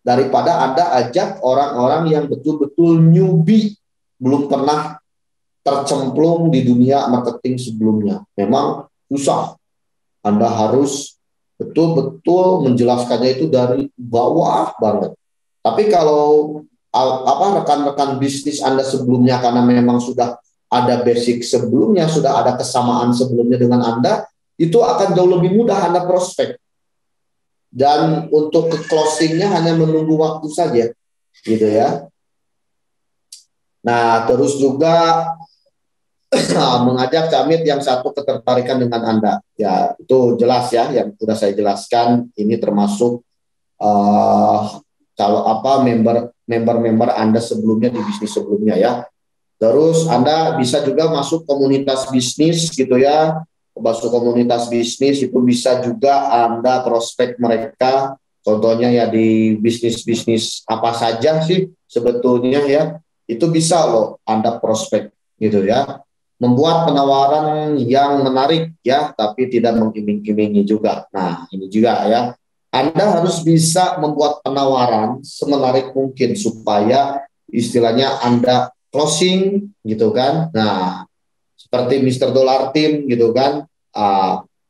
daripada Anda ajak orang-orang yang betul-betul newbie, belum pernah tercemplung di dunia marketing sebelumnya. Memang susah. Anda harus betul-betul menjelaskannya itu dari bawah banget. Tapi kalau rekan-rekan bisnis Anda sebelumnya karena memang sudah ada basic sebelumnya, sudah ada kesamaan sebelumnya dengan Anda, itu akan jauh lebih mudah Anda prospek. Dan untuk ke closingnya hanya menunggu waktu saja, gitu ya. Nah, terus juga mengajak Camit yang satu ketertarikan dengan Anda. Ya, itu jelas ya, yang sudah saya jelaskan. Ini termasuk member Anda sebelumnya di bisnis sebelumnya ya. Terus Anda bisa juga masuk komunitas bisnis gitu ya. Masuk komunitas bisnis itu bisa juga Anda prospek mereka. Contohnya ya di bisnis-bisnis apa saja sih sebetulnya ya. Itu bisa loh Anda prospek gitu ya. Membuat penawaran yang menarik ya, tapi tidak mengiming-imingi juga. Nah, ini juga ya. Anda harus bisa membuat penawaran semenarik mungkin supaya istilahnya Anda closing gitu kan. Nah, seperti Mr. Dollar Team gitu kan.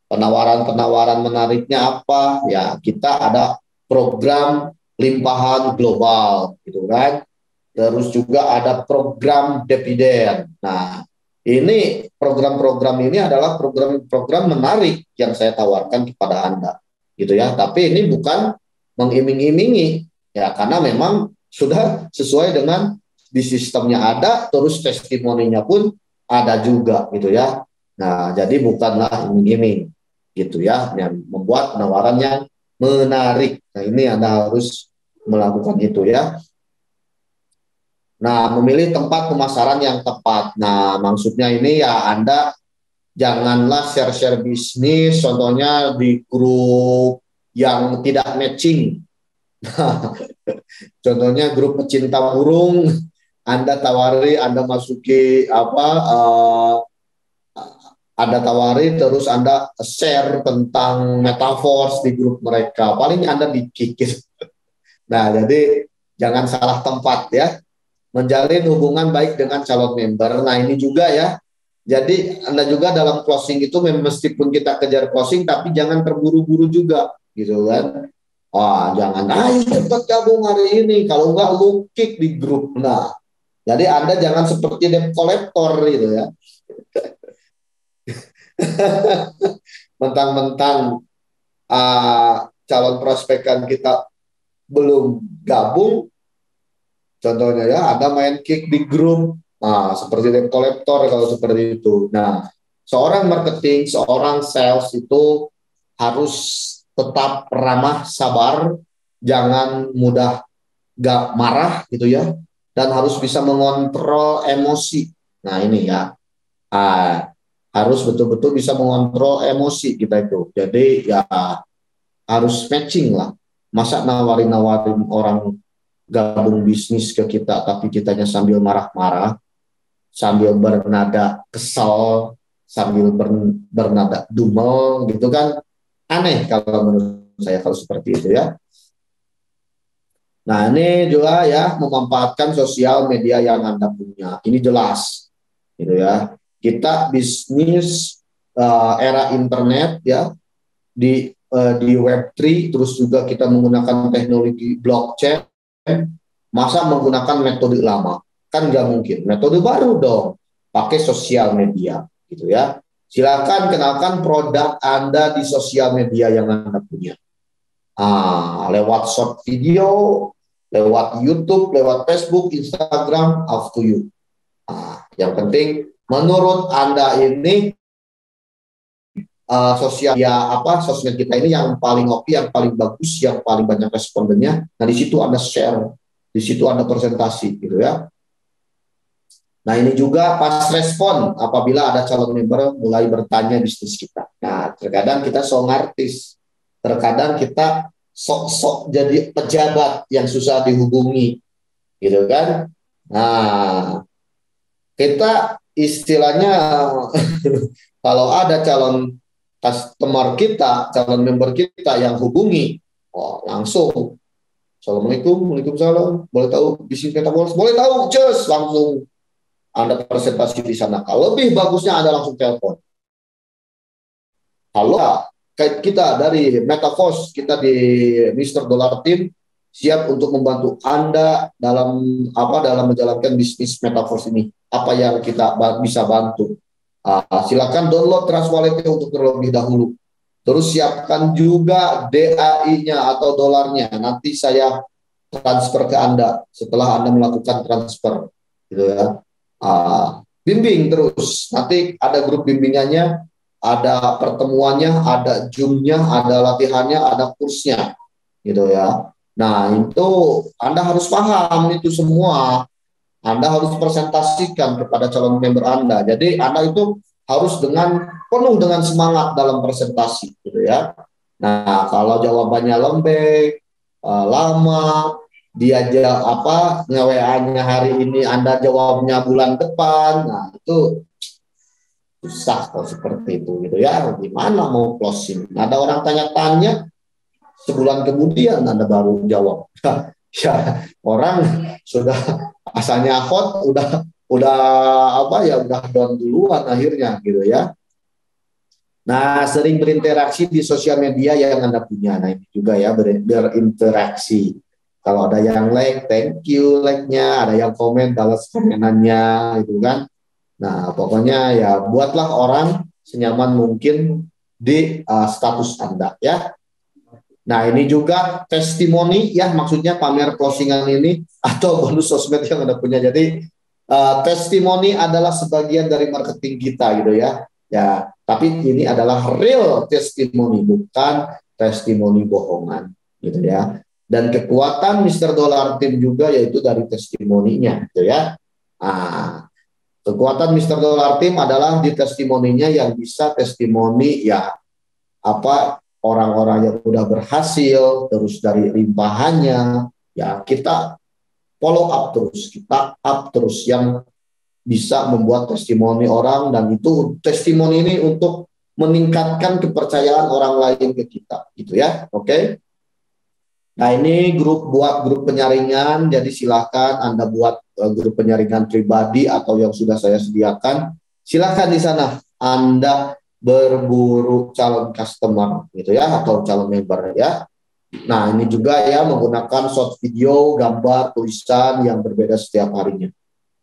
Penawaran-penawaran menariknya apa? Ya, kita ada program limpahan global gitu kan. Terus juga ada program dividen. Nah, ini program-program ini adalah program-program menarik yang saya tawarkan kepada Anda, gitu ya. Tapi ini bukan mengiming-imingi, ya karena memang sudah sesuai dengan di sistemnya ada, terus testimoninya pun ada juga, gitu ya. Nah, jadi bukanlah iming-iming, gitu ya. Yang membuat penawaran yang menarik. Nah, ini Anda harus melakukan itu ya. Nah, memilih tempat pemasaran yang tepat. Nah, maksudnya ini ya Anda janganlah share-share bisnis, contohnya di grup yang tidak matching. Contohnya grup pecinta burung, Anda tawari, Anda masuki Anda tawari, terus Anda share tentang Metaverse di grup mereka. Paling Anda dikikis. Nah, jadi jangan salah tempat ya. Menjalin hubungan baik dengan calon member. Nah, ini juga ya. Jadi Anda juga dalam closing itu meskipun kita kejar closing, tapi jangan terburu-buru juga, gitu kan. Wah, jangan, ayo cepat gabung hari ini. Kalau enggak, lu kick di grup. Nah, jadi Anda jangan seperti debt collector gitu ya. Mentang-mentang calon prospekan kita belum gabung, contohnya ya, ada main kick di grup, nah seperti debt collector kalau seperti itu. Nah, seorang marketing, seorang sales itu harus tetap ramah, sabar, jangan mudah gak marah gitu ya, dan harus bisa mengontrol emosi. Nah ini ya, harus betul-betul bisa mengontrol emosi kita itu. Jadi ya harus matching lah. Masa nawarin-nawarin orang gabung bisnis ke kita, tapi kitanya sambil marah-marah, sambil bernada kesal, sambil bernada dumel gitu kan, aneh kalau menurut saya kalau seperti itu ya. Nah ini juga ya memanfaatkan sosial media yang Anda punya. Ini jelas gitu ya. Kita bisnis era internet ya, di Web3, terus juga kita menggunakan teknologi blockchain, masa menggunakan metode lama? Kan nggak mungkin. Metode baru dong, pakai sosial media gitu ya. Silakan kenalkan produk Anda di sosial media yang Anda punya. Lewat short video, lewat YouTube, lewat Facebook, Instagram, up to you. Yang penting menurut Anda ini sosial ya sosmed kita ini yang paling oke, yang paling bagus, yang paling banyak respondennya. Nah di situ Anda share, di situ Anda presentasi gitu ya. Nah ini juga pas respon apabila ada calon member mulai bertanya bisnis kita. Nah terkadang kita sok artis, terkadang kita sok-sok jadi pejabat yang susah dihubungi gitu kan. Nah kita istilahnya kalau ada calon customer kita, calon member kita yang hubungi, langsung Assalamualaikum, Waalaikumsalam, boleh tahu bisnis metaverse, boleh tahu, just langsung Anda presentasi di sana. Kalau lebih bagusnya Anda langsung telepon. Halo, kita dari Metaverse, kita di Mr. Dollar Team siap untuk membantu Anda dalam menjalankan bisnis Metaverse ini. Apa yang kita bisa bantu? Silakan download Trust Wallet untuk terlebih dahulu. Terus siapkan juga DAI-nya atau dolarnya. Nanti saya transfer ke Anda setelah Anda melakukan transfer, gitu ya. Bimbing terus. Nanti ada grup bimbingannya, ada pertemuannya, ada Zoom-nya, ada latihannya, ada kursnya, gitu ya. Nah itu Anda harus paham itu semua. Anda harus presentasikan kepada calon member Anda. Jadi Anda itu harus penuh dengan semangat dalam presentasi, gitu ya. Nah kalau jawabannya lembek, lama, dia nge-WA-nya hari ini, Anda jawabnya bulan depan, nah itu susah kalau seperti itu gitu ya. Gimana mau closing? Ada orang tanya-tanya, sebulan kemudian Anda baru jawab. Ya orang sudah asalnya hot, udah down duluan akhirnya gitu ya. Nah, sering berinteraksi di sosial media yang Anda punya. Nah, ini juga ya berinteraksi. Kalau ada yang like, thank you like-nya, ada yang komen, balas komenannya, gitu kan. Nah, pokoknya ya buatlah orang senyaman mungkin di status Anda ya. Nah, ini juga testimoni ya, maksudnya pamer closingan ini atau bonus sosmed yang Anda punya. Jadi testimoni adalah sebagian dari marketing kita gitu ya. Ya, tapi ini adalah real testimoni, bukan testimoni bohongan gitu ya. Dan kekuatan Mr. Dollar Team juga yaitu dari testimoninya gitu ya. Kekuatan Mr. Dollar Team adalah di testimoninya, yang bisa testimoni ya orang-orang yang udah berhasil, terus dari limpahannya ya kita follow up terus, kita up terus, yang bisa membuat testimoni orang, dan itu testimoni ini untuk meningkatkan kepercayaan orang lain ke kita gitu ya. Oke. Nah ini buat grup penyaringan, jadi silahkan Anda buat grup penyaringan pribadi atau yang sudah saya sediakan. Silahkan di sana Anda berburu calon customer gitu ya, atau calon member ya. Nah ini juga ya menggunakan short video, gambar, tulisan yang berbeda setiap harinya.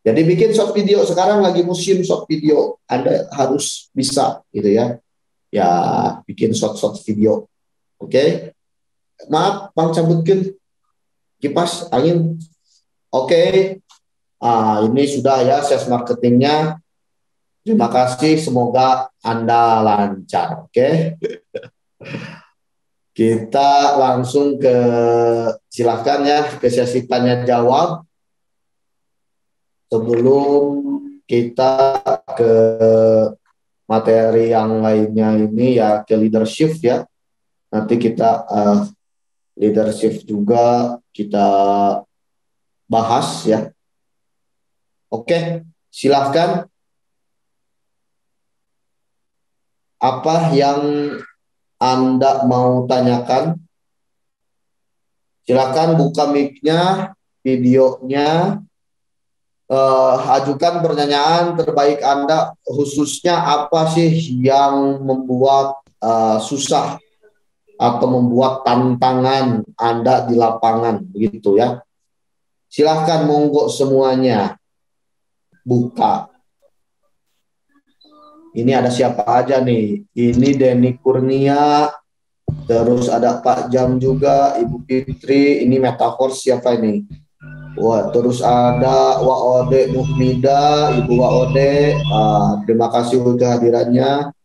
Jadi bikin short video, sekarang lagi musim short video, Anda harus bisa gitu ya. Ya bikin short video. Oke. Maaf, Bang cabutkan kipas angin. Oke. Ini sudah ya sales marketingnya. Terima kasih, semoga Anda lancar. Oke. Kita langsung silahkan ya ke sesi tanya jawab. Sebelum kita ke materi yang lainnya ini ya, ke leadership ya. Nanti kita leadership juga kita bahas ya. Oke, silahkan. Apa yang Anda mau tanyakan? Silakan buka mic-nya, videonya, ajukan pertanyaan terbaik Anda, khususnya apa sih yang membuat susah atau membuat tantangan Anda di lapangan, begitu ya. Silahkan monggo semuanya buka. Ini ada siapa aja nih? Ini Denny Kurnia, terus ada Pak Jam juga, Ibu Fitri, ini Metaverse siapa ini? Wah, terus ada Waode Muhmida, Ibu Waode, terima kasih untuk kehadirannya.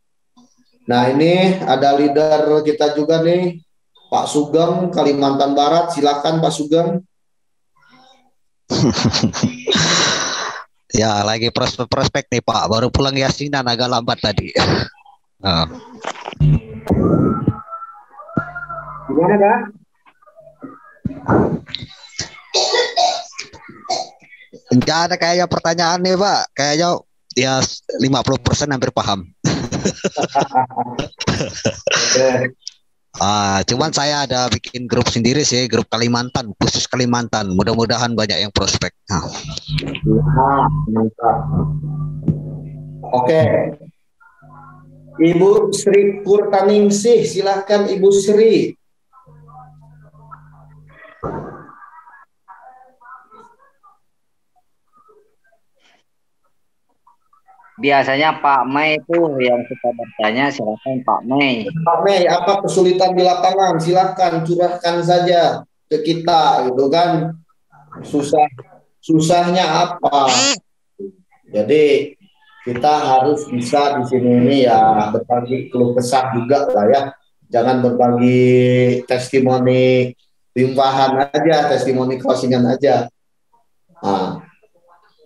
Nah, ini ada leader kita juga nih, Pak Sugeng, Kalimantan Barat. Silakan Pak Sugeng.
Ya, lagi prospek nih Pak. Baru pulang yasinan agak lambat tadi.
Gimana Kak?
Enggak ada kayaknya pertanyaan nih Pak. Kayaknya ya 50% hampir paham. Cuman saya ada bikin grup sendiri sih, grup Kalimantan, khusus Kalimantan. Mudah-mudahan banyak yang prospek.
Mantap. Oke. Ibu Sri Purtaningsih, silahkan Ibu Sri.
Biasanya Pak Mei itu yang suka bertanya, silakan Pak Mei.
Pak Mei, apa kesulitan di lapangan? Silakan curahkan saja ke kita, gitu kan? Susahnya apa? Jadi kita harus bisa di sini ini ya berbagi keluh kesah juga lah ya. Jangan berbagi testimoni limpahan aja, testimoni closingan aja. Nah,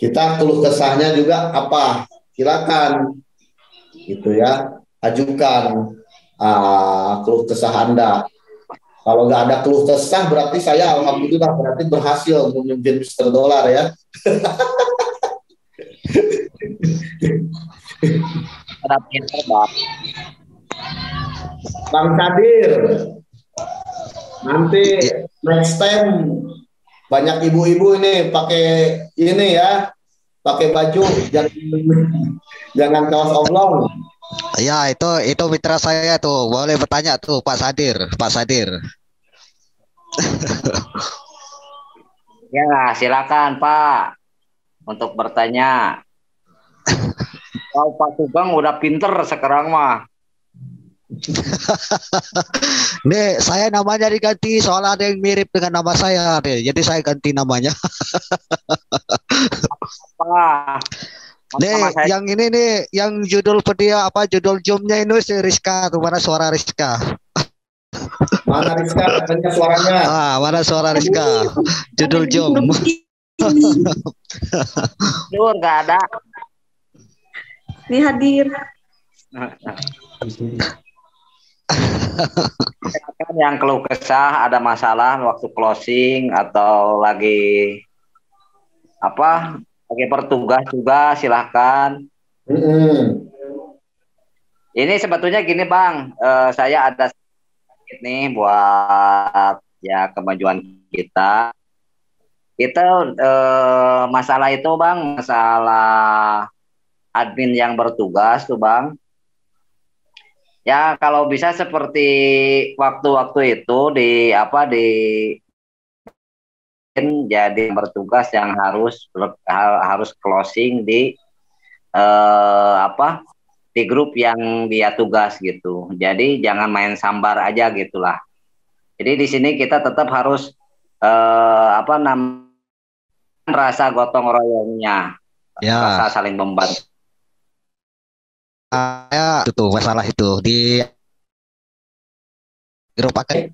kita keluh kesahnya juga apa? Silakan gitu ya, ajukan keluh kesah Anda. Kalau nggak ada keluh kesah berarti saya alhamdulillah berarti berhasil memimpin Mr. Dollar ya. Bang Kadir, nanti next time banyak ibu-ibu ini pakai ini ya, pakai baju jangan kaos oblong.
Ya, itu mitra saya tuh. Boleh bertanya tuh Pak Sadir, Pak Sadir.
Ya, silakan Pak untuk bertanya. Kalau Pak Sugeng udah pinter sekarang mah.
Nih, saya namanya diganti soalnya ada yang mirip dengan nama saya deh. Jadi saya ganti namanya.
Pak.
Nih, yang ini nih, yang judul video apa judul zoomnya ini si Rizka tuh, mana suara Rizka?
Mana Rizka? Katanya suaranya.
Mana suara Rizka? Judul zoom.
Jujur nggak ada.
Ini hadir.
Yang keluh kesah ada masalah waktu closing atau lagi apa? Lagi bertugas juga silahkan. Ini sebetulnya gini Bang, saya ada sedikit nih buat ya kemajuan kita. Kita masalah itu Bang, masalah admin yang bertugas tuh Bang. Ya kalau bisa seperti waktu-waktu itu jadi bertugas yang harus closing di di grup yang dia tugas gitu. Jadi jangan main sambar aja gitulah. Jadi di sini kita tetap harus rasa gotong royongnya, rasa saling membantu.
Itu masalah itu di grup akan.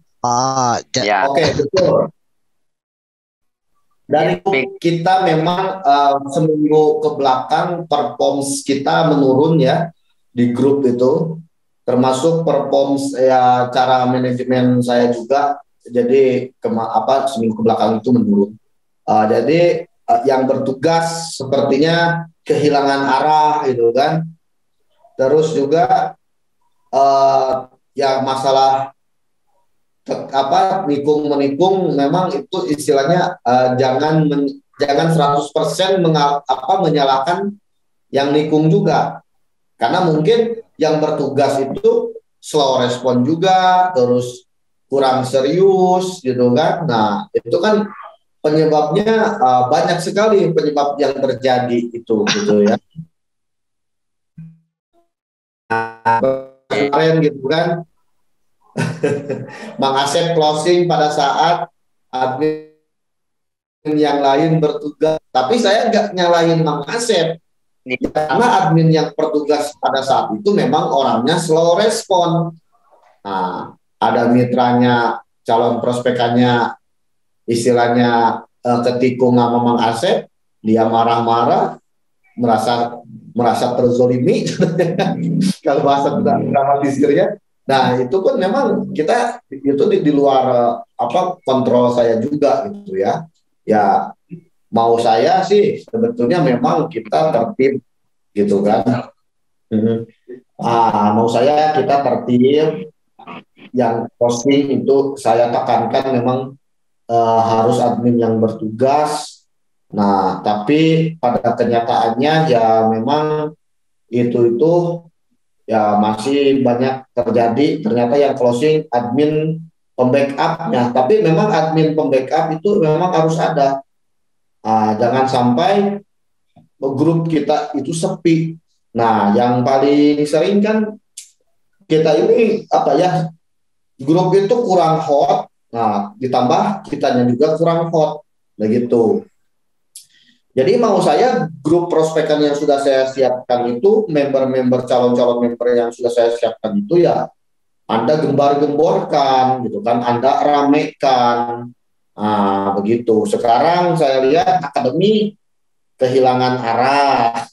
Oke, betul. Dari kita memang seminggu ke belakang performance kita menurun ya di grup itu, termasuk performance ya cara manajemen saya juga. Jadi seminggu ke belakang itu menurun. Jadi yang bertugas sepertinya kehilangan arah gitu kan. Terus juga ya masalah nikung menikung memang itu istilahnya jangan 100% menyalahkan yang nikung juga, karena mungkin yang bertugas itu slow respon juga, terus kurang serius gitu kan. Nah itu kan penyebabnya banyak sekali penyebab yang terjadi itu gitu ya. Kemarin gitu kan Mang Asep closing pada saat admin yang lain bertugas, tapi saya nggak nyalahin Mang Asep ya, karena admin yang bertugas pada saat itu memang orangnya slow respon. Nah, ada mitranya calon prospekannya istilahnya ketikung sama Mang Asep, dia marah-marah, merasa terzolimi kalau bahasa dramatisirnya. Nah itu pun memang kita itu di luar kontrol saya juga gitu ya. Ya mau saya sih sebetulnya memang kita tertib gitu kan. Mau saya kita tertib, yang posting itu saya tekankan memang harus admin yang bertugas. Nah tapi pada kenyataannya ya memang itu ya masih banyak terjadi. Ternyata yang closing admin pembackup-nya, tapi memang admin pembackup itu memang harus ada. Jangan sampai grup kita itu sepi. Nah, yang paling sering kan kita ini grup itu kurang hot. Nah, ditambah kitanya juga kurang hot, begitu. Jadi mau saya grup prospekan yang sudah saya siapkan itu, member-member calon-calon member yang sudah saya siapkan itu ya Anda gembar-gemborkan gitu kan, Anda ramekan. Begitu. Sekarang saya lihat akademi kehilangan arah.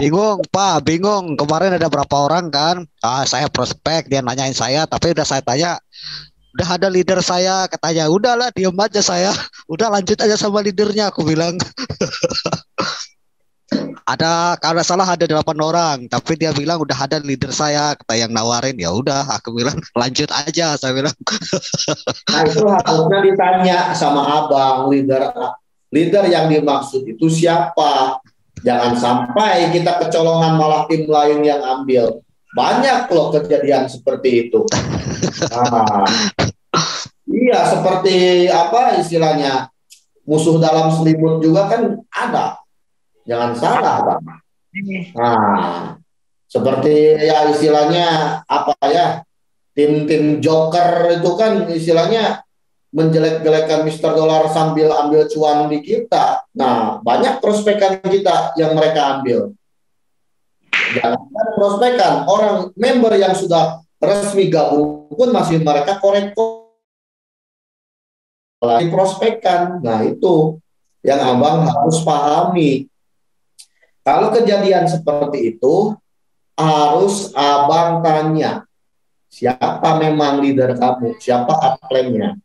Bingung Pak, bingung. Kemarin ada berapa orang kan? Saya prospek, dia nanyain saya, tapi udah saya tanya, udah ada leader saya, katanya udahlah diam aja saya, udah lanjut aja sama leadernya, aku bilang. Ada kalau salah ada 8 orang, tapi dia bilang udah ada leader saya, kata yang nawarin. Ya udah, aku bilang lanjut aja, saya bilang.
Nah itu harusnya ditanya sama abang, leader yang dimaksud itu siapa. Jangan sampai kita kecolongan malah tim lain yang ambil. Banyak loh kejadian seperti itu. Iya, seperti apa istilahnya, musuh dalam selimut juga kan ada. Jangan salah, Bang. Seperti ya istilahnya tim-tim joker itu kan istilahnya menjelek-jelekan Mister Dollar sambil ambil cuan di kita. Nah, banyak prospekan kita yang mereka ambil. Jangan prospekan, orang member yang sudah resmi gabung pun masih mereka lagi prospekan. Nah itu yang abang harus pahami. Kalau kejadian seperti itu harus abang tanya siapa memang leader kamu, siapa upline-nya.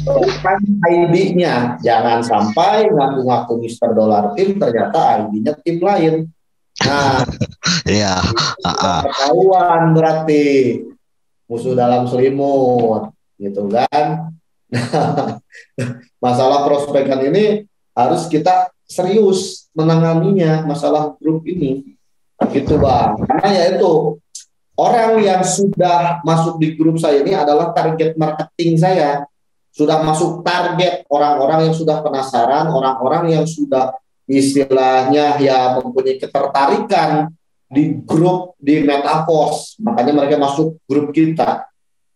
Bukan ID-nya, jangan sampai ngaku-ngaku Mister Dollar Team ternyata ID-nya tim lain. Nah,
Iya.
Ketahuan berarti musuh dalam selimut, gitu kan? Masalah prospekan ini harus kita serius menanganinya, masalah grup ini, gitu Bang. Karena ya itu orang yang sudah masuk di grup saya ini adalah target marketing saya, sudah masuk target orang-orang yang sudah penasaran, orang-orang yang sudah istilahnya ya mempunyai ketertarikan di grup di Metaverse, makanya mereka masuk grup kita.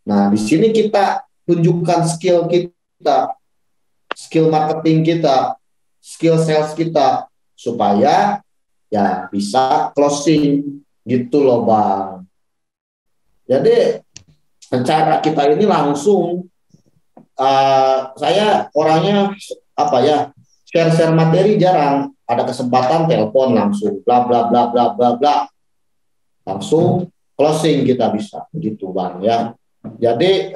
Nah, di sini kita tunjukkan skill kita, skill marketing kita, skill sales kita, supaya ya bisa closing gitu loh Bang. Jadi cara kita ini langsung, saya orangnya share materi jarang, ada kesempatan telepon langsung bla bla bla bla bla bla, langsung closing kita bisa gitu Bang ya. Jadi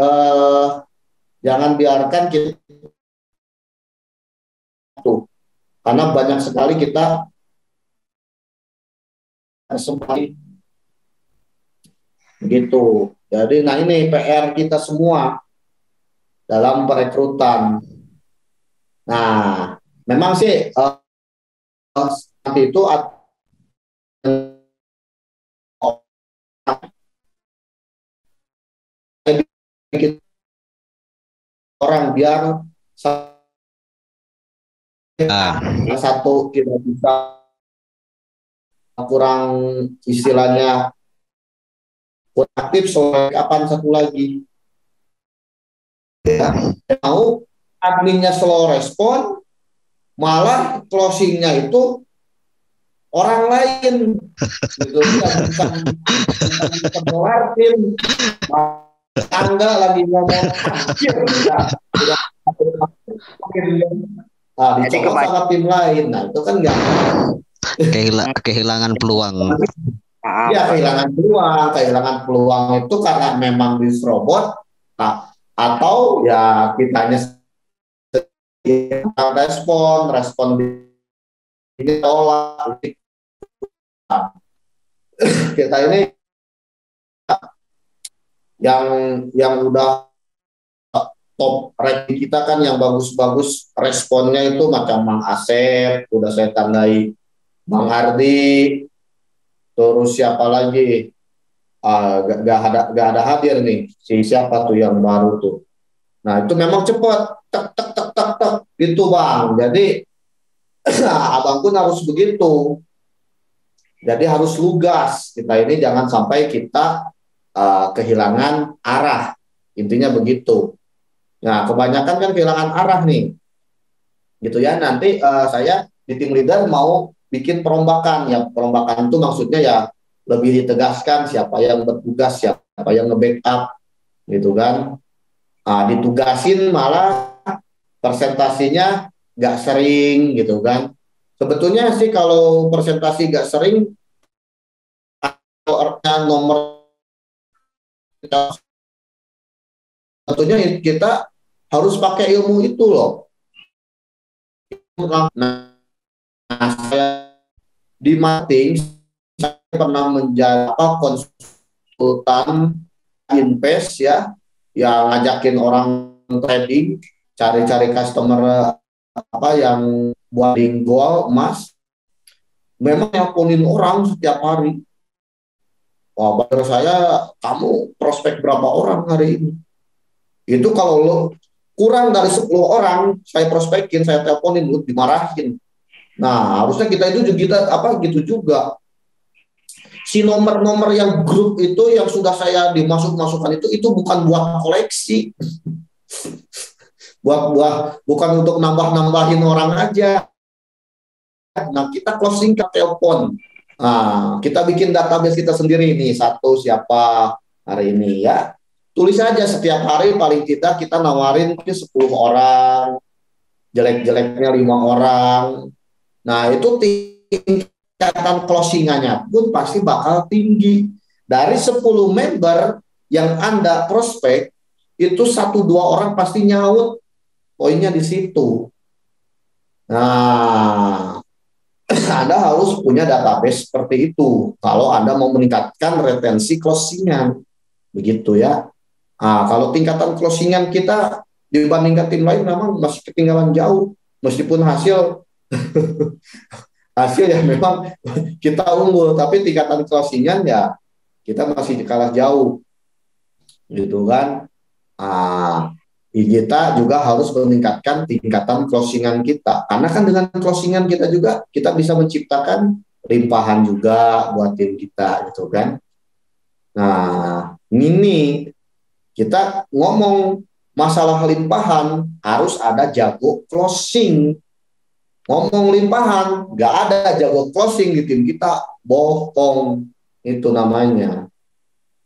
Jangan biarkan kita tuh, karena banyak sekali kita sempat gitu. Jadi nah ini PR kita semua dalam perekrutan. Nah, memang sih nanti itu orang biar satu tidak bisa kurang istilahnya kurang aktif, soal kapan satu lagi ya, mau adminnya slow respon, malah closingnya itu orang lain gitu ya, bukan dolarkin tangga lagi ngomong dicoba sama tim lain. Nah itu kan nggak
kehilangan peluang.
Ya kehilangan peluang itu karena memang diserobot, nah, atau ya kitanya respon ditolak. Kita ini yang udah top ranking kita kan yang bagus-bagus responnya itu macam Mang Asep, udah saya tandai Bang Ardi, terus siapa lagi? Gak ada hadir nih. Siapa tuh yang baru tuh? Nah itu memang cepat, tek gitu Bang. Jadi abang pun harus begitu. Jadi harus lugas. Kita ini jangan sampai kita kehilangan arah. Intinya begitu. Nah kebanyakan kan kehilangan arah nih. Gitu ya. Nanti saya di tim leader mau bikin perombakan. Ya perombakan itu maksudnya ya lebih ditegaskan siapa yang bertugas, siapa yang nge-backup, gitu kan. Ditugasin malah presentasinya nggak sering, gitu kan. Sebetulnya sih kalau presentasi nggak sering, nomor tentunya kita harus pakai ilmu itu loh. Nah, saya di Mating saya pernah menjadi konsultan invest ya, yang ngajakin orang trading, cari-cari customer yang buat goal emas, memang nelponin orang setiap hari. Wah, bener saya, kamu prospek berapa orang hari ini? Itu kalau lo kurang dari 10 orang saya prospekin, saya teleponin, lo dimarahin. Nah, harusnya kita itu gitu juga. Si nomor-nomor yang grup itu yang sudah saya dimasukkan itu bukan buat koleksi. Bukan untuk nambah-nambahin orang aja. Nah, kita closing ke telepon. Nah, kita bikin database kita sendiri nih, satu siapa hari ini ya. Tulis aja setiap hari paling tidak kita nawarin 10 orang, jelek-jeleknya 5 orang. Nah, itu tingkatan closingannya pun pasti bakal tinggi. Dari 10 member yang Anda prospek, itu 1-2 orang pasti nyaut. Poinnya di situ. Nah, Anda harus punya database seperti itu kalau Anda mau meningkatkan retensi closingan, begitu ya. Nah, kalau tingkatan closingan kita dibandingkan tim lain memang masih ketinggalan jauh, meskipun hasil ya memang kita unggul, tapi tingkatan closingan ya kita masih kalah jauh, gitu kan. Kita juga harus meningkatkan tingkatan closingan kita. Karena kan dengan closingan kita juga, kita bisa menciptakan limpahan juga buat tim kita, gitu kan. Nah, ini kita ngomong masalah limpahan, harus ada jago closing. Ngomong limpahan, nggak ada jago closing di tim kita, bohong. Itu namanya.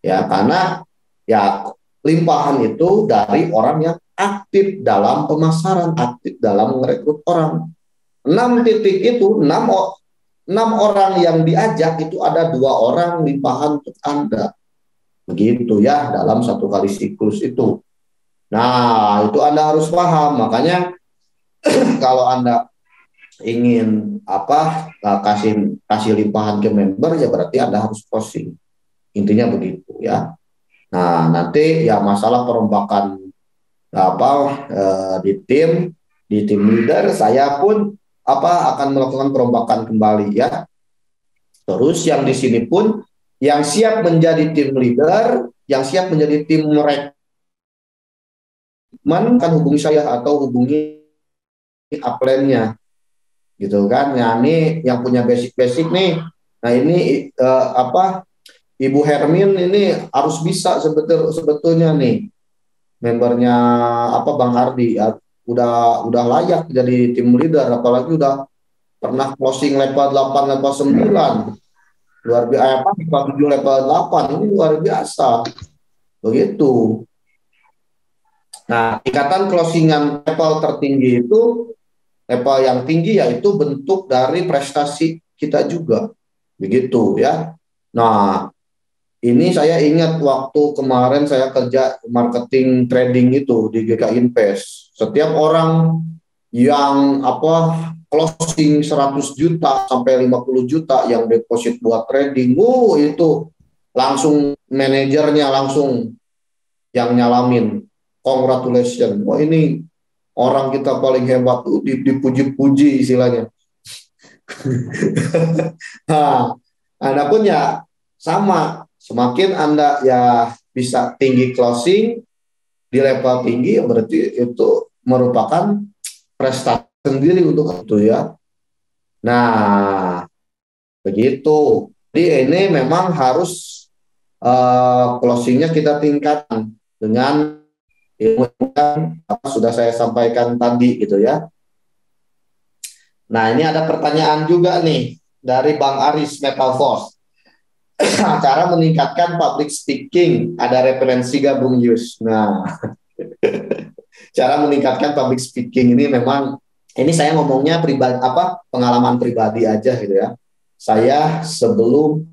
Ya, karena ya limpahan itu dari orang yang aktif dalam pemasaran, aktif dalam merekrut orang. 6 titik itu, 6 orang yang diajak itu ada 2 orang limpahan untuk Anda. Begitu ya dalam satu kali siklus itu. Nah, itu Anda harus paham. Makanya kalau Anda ingin kasih kasih limpahan ke member, ya berarti Anda harus closing. Intinya begitu ya. Nah, nanti ya masalah perombakan di tim leader, saya pun akan melakukan perombakan kembali ya. Terus yang di sini pun yang siap menjadi tim leader, yang siap menjadi tim rekrutmen kan hubungi saya atau hubungi upline-nya gitu kan. Nah, ini yang punya basic-basic nih. Nah, ini Ibu Hermin ini harus bisa sebetulnya nih membernya Bang Hardi ya, udah layak jadi tim leader, apalagi udah pernah closing level 8 level 9, luar biasa, level 7 level 8 ini luar biasa begitu. Nah, ikatan closingan level tertinggi itu, level yang tinggi yaitu bentuk dari prestasi kita juga begitu ya. Nah, ini saya ingat waktu kemarin saya kerja marketing trading itu di GK Invest. Setiap orang yang closing 100 juta sampai 50 juta yang deposit buat trading, itu langsung manajernya langsung yang nyalamin. Congratulations. Wah, ini orang kita paling hebat tuh, dipuji-puji istilahnya. Nah, Anda pun ya sama. Semakin Anda ya bisa tinggi closing di level tinggi, berarti itu merupakan prestasi sendiri untuk itu ya. Nah, begitu. Jadi ini memang harus closingnya kita tingkatkan dengan ilmu yang sudah saya sampaikan tadi gitu ya. Nah, ini ada pertanyaan juga nih dari Bang Aris Metal Force. Cara meningkatkan public speaking, ada referensi gak Bung Yus? Nah, cara meningkatkan public speaking ini memang, ini saya ngomongnya pribadi, pengalaman pribadi aja gitu ya. Saya sebelum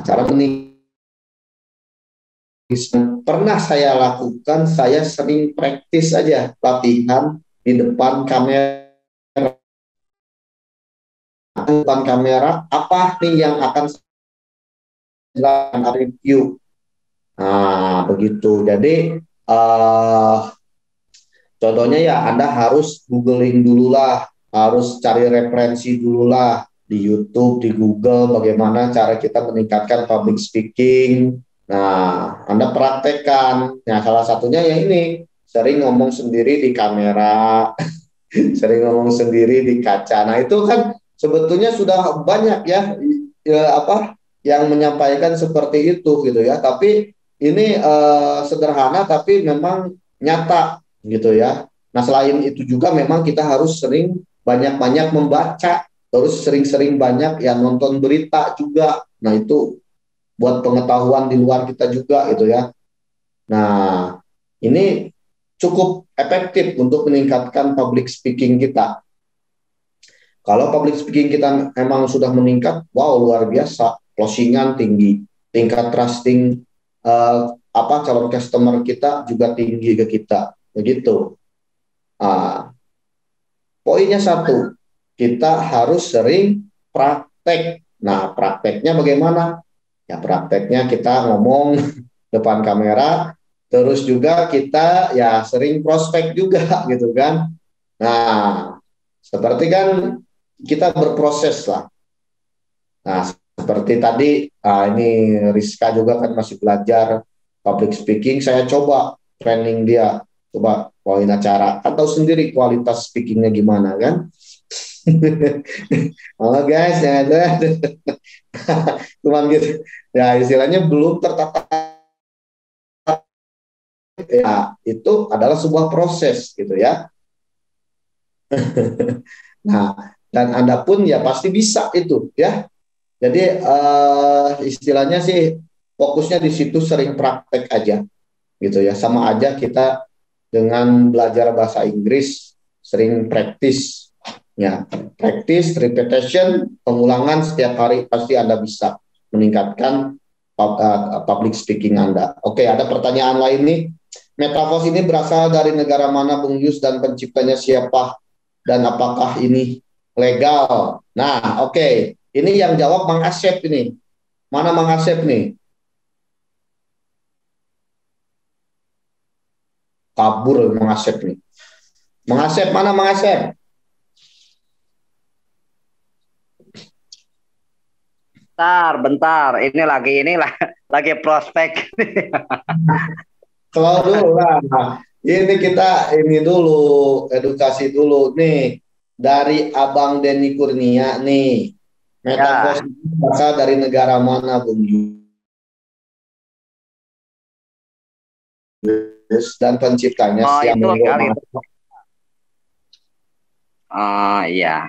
cara meningkatkan pernah saya lakukan, saya sering praktis aja latihan di depan kamera. Depan kamera, apa nih yang akan saya review. Nah, begitu. Jadi contohnya ya Anda harus googling dulu lah, harus cari referensi dulu lah di YouTube, di Google, bagaimana cara kita meningkatkan public speaking. Nah, Anda praktekkan. Nah, salah satunya ya ini, sering ngomong sendiri di kamera, sering ngomong sendiri di kaca. Nah, itu kan sebetulnya sudah banyak ya, yang menyampaikan seperti itu gitu ya. Tapi ini sederhana tapi memang nyata gitu ya. Nah, selain itu juga memang kita harus sering banyak-banyak membaca, terus sering-sering banyak ya nonton berita juga. Nah, itu buat pengetahuan di luar kita juga gitu ya. Nah, ini cukup efektif untuk meningkatkan public speaking kita. Kalau public speaking kita memang sudah meningkat, wow luar biasa, closingan tinggi, tingkat trusting calon customer kita juga tinggi ke kita, begitu. Poinnya satu, kita harus sering praktek. Nah, prakteknya bagaimana? Ya prakteknya kita ngomong depan kamera, terus juga kita ya sering prospek juga gitu kan. Nah, seperti kan kita berproses lah. Nah, seperti tadi, ini Rizka juga kan masih belajar public speaking, saya coba training dia, coba poin acara, atau sendiri kualitas speakingnya gimana kan. Oh guys, ya cuman gitu. Ya istilahnya belum tertata. Ya, itu adalah sebuah proses gitu ya. Nah, dan Anda pun ya pasti bisa itu ya. Jadi istilahnya sih fokusnya di situ, sering praktek aja gitu ya. Sama aja kita dengan belajar bahasa Inggris, sering praktis. Ya, praktis, repetition, pengulangan setiap hari pasti Anda bisa meningkatkan public speaking Anda. Oke, ada pertanyaan lain nih. Metaverse ini berasal dari negara mana, Bung Yus, dan penciptanya siapa? Dan apakah ini legal? Nah, oke. Ini yang jawab Mang Asep ini. Mana Mang Asep nih? Kabur Mang Asep nih. Mang Asep, mana Mang Asep?
Bentar. Ini lagi prospek.
Kalau dulu lah. Ini kita dulu edukasi dulu nih dari Abang Denny Kurnia nih. Metaverse itu berasal dari negara mana, Bung Yus? Dan penciptanya siapa?
Iya.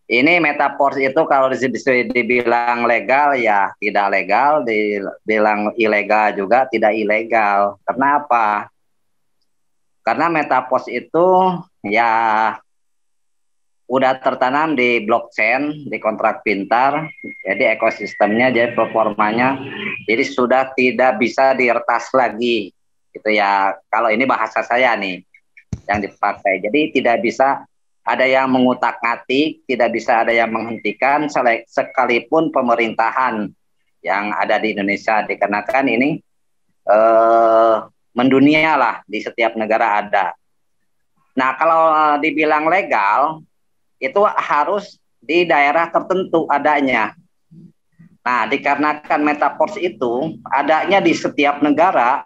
Ini metaverse itu kalau dibilang legal ya tidak legal, dibilang ilegal juga tidak ilegal. Kenapa? Karena metaverse itu ya udah tertanam di blockchain, di kontrak pintar, jadi ekosistemnya, jadi performanya, jadi sudah tidak bisa diretas lagi. Gitu ya. Kalau ini bahasa saya nih yang dipakai. Jadi tidak bisa ada yang mengutak-atik, tidak bisa ada yang menghentikan, sekalipun pemerintahan yang ada di Indonesia, dikarenakan ini mendunia lah, di setiap negara ada. Nah, kalau dibilang legal, itu harus di daerah tertentu adanya. Nah, dikarenakan metaverse itu adanya di setiap negara,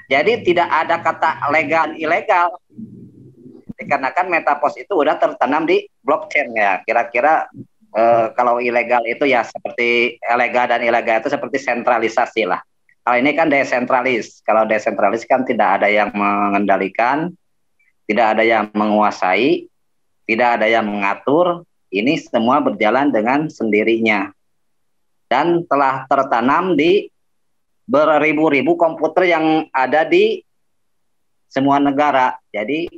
jadi tidak ada kata legal ilegal, dikarenakan metaverse itu udah tertanam di blockchain ya. Kira-kira kalau ilegal itu ya seperti legal dan ilegal itu seperti sentralisasi lah. Kalau ini kan desentralis. Kalau desentralis kan tidak ada yang mengendalikan, tidak ada yang menguasai, tidak ada yang mengatur. Ini semua berjalan dengan sendirinya. Dan telah tertanam di beribu-ribu komputer yang ada di semua negara. Jadi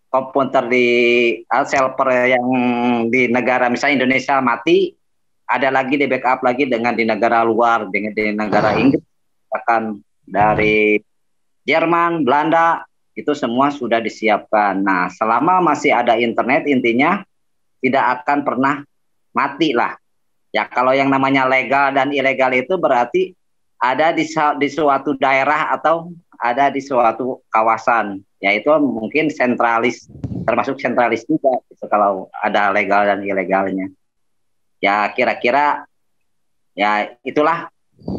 komputer di server yang di negara misalnya Indonesia mati, ada lagi di backup lagi dengan di negara luar, di negara Inggris, bahkan dari Jerman, Belanda, itu semua sudah disiapkan. Nah, selama masih ada internet, intinya tidak akan pernah mati lah. Ya, kalau yang namanya legal dan ilegal itu berarti ada di suatu daerah atau ada di suatu kawasan, yaitu mungkin sentralis, termasuk sentralis juga gitu, kalau ada legal dan ilegalnya. Ya kira-kira ya itulah,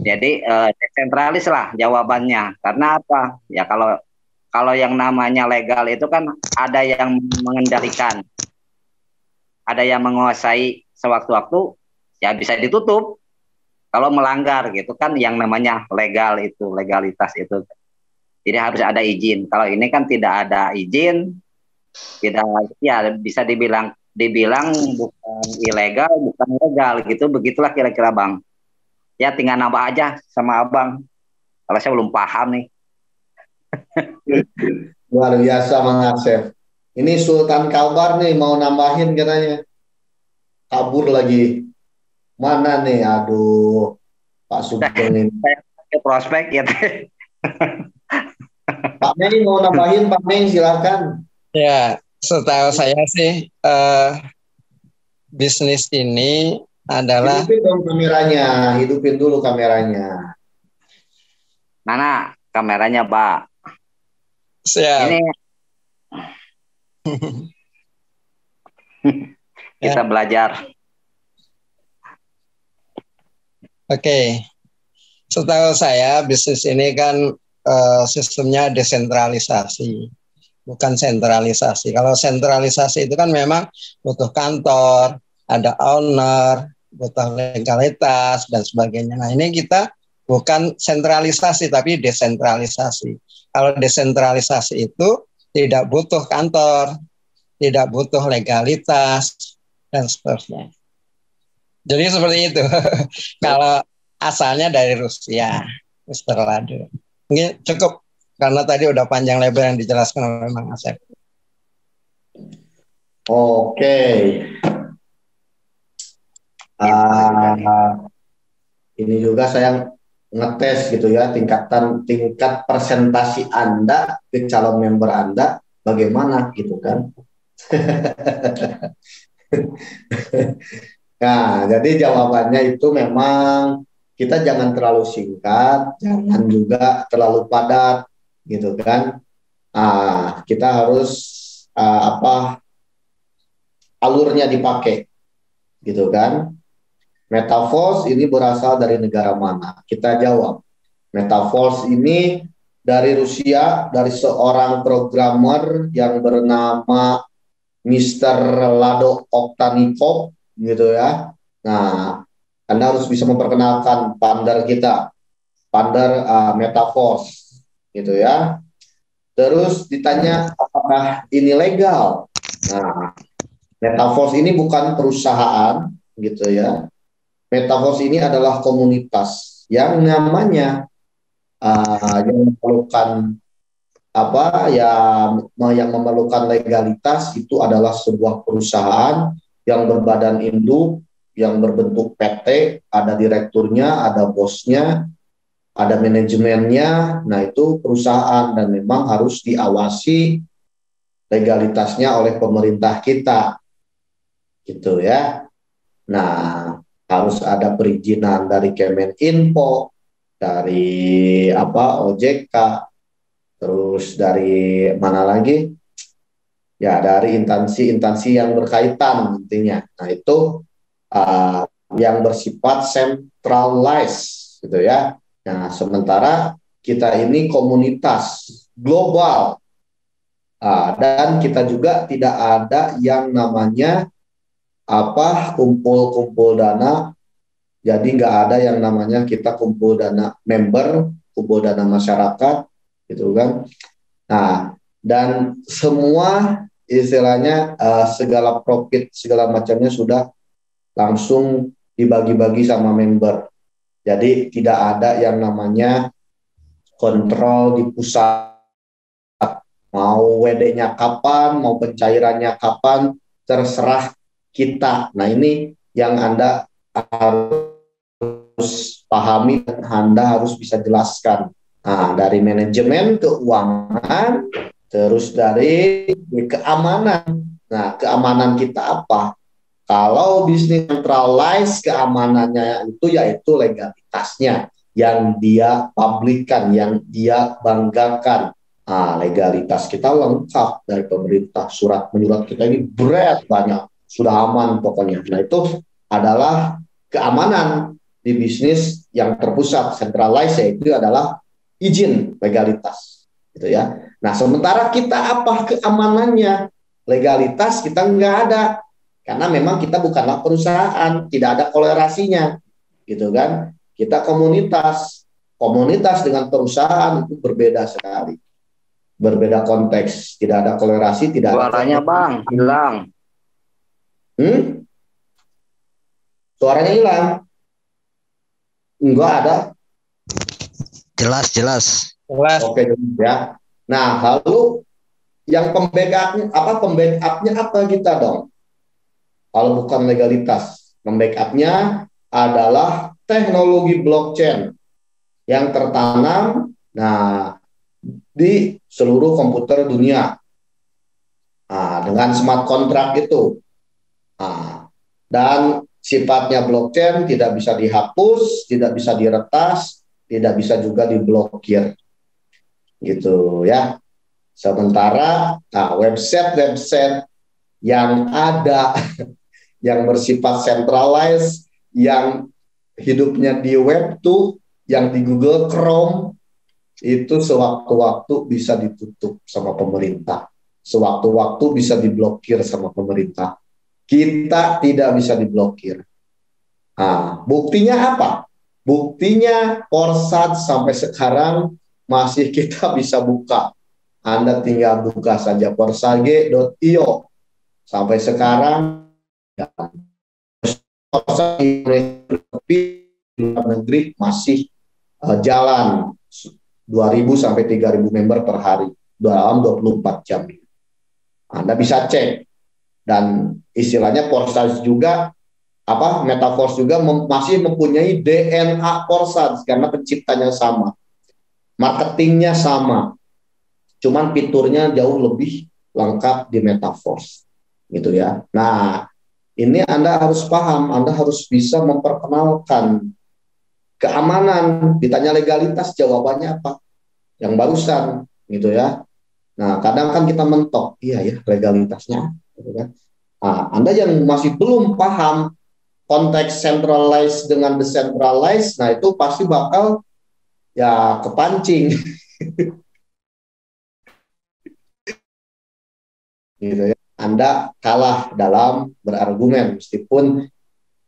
jadi desentralis lah jawabannya. Karena apa? Ya kalau yang namanya legal itu kan ada yang mengendalikan, ada yang menguasai sewaktu-waktu, ya bisa ditutup. Kalau melanggar gitu kan yang namanya legal itu, legalitas itu. Jadi harus ada izin. Kalau ini kan tidak ada izin, tidak, ya bisa dibilang bukan ilegal, bukan legal gitu. Begitulah kira-kira Bang. Ya tinggal nambah aja sama Abang. Kalau saya belum paham nih.
Luar biasa Mang Asep. Ini Sultan Kalbar nih mau nambahin katanya. Kabur lagi. Mana nih? Aduh, Pak Sugeng ini.
Saya prospek ya.
Pak Mei mau nambahin, Pak Mei silakan.
Ya, setahu saya sih bisnis ini adalah
hidupin dong kameranya, hidupin dulu kameranya.
Mana kameranya, Pak?
Siap.
Ini kita belajar.
Oke. Setahu saya bisnis ini kan sistemnya desentralisasi, bukan sentralisasi. Kalau sentralisasi itu kan memang butuh kantor, ada owner, butuh legalitas dan sebagainya. Nah, ini kita bukan sentralisasi tapi desentralisasi. Kalau desentralisasi itu tidak butuh kantor, tidak butuh legalitas dan seterusnya. Jadi seperti itu. Kalau asalnya dari Rusia, Mr. Lado. Ini cukup karena tadi udah panjang lebar yang dijelaskan oleh Mang Asep.
Oke. Ini juga saya ngetes gitu ya tingkat presentasi Anda ke calon member Anda bagaimana gitu kan. Nah, jadi jawabannya itu memang kita jangan terlalu singkat, jangan juga terlalu padat gitu kan. Kita harus alurnya dipakai gitu kan. Metaverse ini berasal dari negara mana? Kita jawab. Metaverse ini dari Rusia, dari seorang programmer yang bernama Mr. Lado Oktanikov gitu ya. Nah, Anda harus bisa memperkenalkan founder kita, founder Metaverse gitu ya. Terus ditanya apakah ini legal? Nah, Metaverse ini bukan perusahaan gitu ya. Metaverse ini adalah komunitas yang namanya yang memerlukan yang memerlukan legalitas itu adalah sebuah perusahaan yang berbadan induk, yang berbentuk PT, ada direkturnya, ada bosnya, ada manajemennya. Nah, itu perusahaan dan memang harus diawasi legalitasnya oleh pemerintah kita. Gitu ya. Nah, harus ada perizinan dari Kemeninfo, dari OJK, terus dari mana lagi? Ya, dari instansi-instansi yang berkaitan intinya. Nah, itu yang bersifat centralized gitu ya. Nah, sementara kita ini komunitas global. Dan kita juga tidak ada yang namanya kumpul-kumpul dana. Jadi nggak ada yang namanya kita kumpul dana member, kumpul dana masyarakat, gitu kan. Nah, dan semua istilahnya segala profit, segala macamnya sudah langsung dibagi-bagi sama member. Jadi tidak ada yang namanya kontrol di pusat. Mau WD-nya kapan, mau pencairannya kapan, terserah kita. Nah, ini yang Anda harus pahami dan Anda harus bisa jelaskan. Nah, dari manajemen keuangan, terus dari keamanan. Nah, keamanan kita apa? Kalau bisnis centralized, keamanannya itu yaitu legalitasnya yang dia publikkan, yang dia banggakan. Legalitas kita lengkap dari pemerintah, surat menyurat kita ini berat banyak, sudah aman pokoknya. Nah, itu adalah keamanan di bisnis yang terpusat, centralized, yaitu adalah izin legalitas gitu ya. Nah, sementara kita apa keamanannya? Legalitas kita nggak ada, karena memang kita bukanlah perusahaan, tidak ada kolerasinya gitu kan. Kita komunitas dengan perusahaan itu berbeda sekali, berbeda konteks, tidak ada kolerasi, tidak ada.
Suaranya Bang hilang.
Suaranya hilang? Enggak ada.
Jelas.
Oke ya. Nah, lalu yang pembackupnya apa kita dong? Kalau bukan legalitas, pembackupnya adalah teknologi blockchain yang tertanam di seluruh komputer dunia dengan smart contract itu. Dan sifatnya blockchain tidak bisa dihapus, tidak bisa diretas, tidak bisa juga diblokir, gitu ya. Sementara website yang ada yang bersifat centralized, yang hidupnya di web tuh, yang di Google Chrome, itu sewaktu-waktu bisa ditutup sama pemerintah, sewaktu-waktu bisa diblokir sama pemerintah. Kita tidak bisa diblokir. Buktinya apa? Buktinya Polsat sampai sekarang masih kita bisa buka. Anda tinggal buka saja polsage.io. Sampai sekarang Polsat di luar negeri masih jalan. 2.000 sampai 3.000 member per hari dalam 24 jam. Anda bisa cek. Dan istilahnya Forsage juga Metaforce juga masih mempunyai DNA Forsage karena penciptanya sama, marketingnya sama, cuman fiturnya jauh lebih lengkap di Metaforce, gitu ya. Nah, ini Anda harus paham, Anda harus bisa memperkenalkan keamanan. Ditanya legalitas, jawabannya apa? Yang barusan, gitu ya. Nah, kadang kan kita mentok, iya ya legalitasnya, gitu kan. Nah, Anda yang masih belum paham konteks centralized dengan decentralized, nah itu pasti bakal ya kepancing, gitu ya. Anda kalah dalam berargumen, meskipun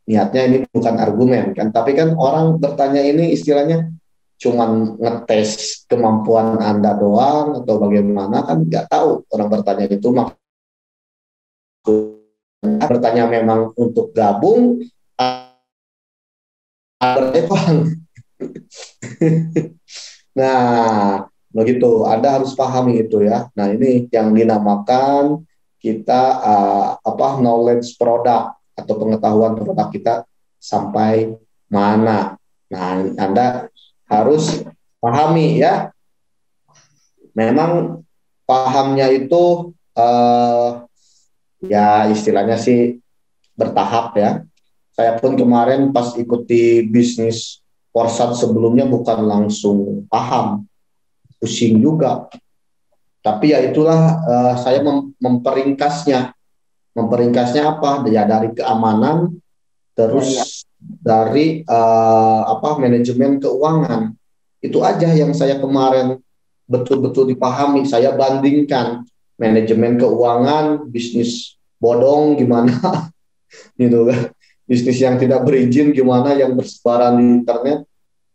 niatnya ini bukan argumen kan, tapi kan orang bertanya ini istilahnya cuman ngetes kemampuan Anda doang atau bagaimana, kan nggak tahu orang bertanya itu maksud bertanya memang untuk gabung nah, begitu. Anda harus pahami itu ya. Nah, ini yang dinamakan kita knowledge product atau pengetahuan produk kita sampai mana. Nah, Anda harus pahami ya. Memang pahamnya itu ya istilahnya sih bertahap ya. Saya pun kemarin pas ikuti bisnis Forsage sebelumnya bukan langsung paham, pusing juga. Tapi ya itulah saya memperingkasnya. Memperingkasnya apa? Ya dari keamanan, terus dari manajemen keuangan. Itu aja yang saya kemarin betul-betul dipahami. Saya bandingkan manajemen keuangan, bisnis bodong gimana, gitu kan. Bisnis yang tidak berizin gimana, yang bersebaran di internet,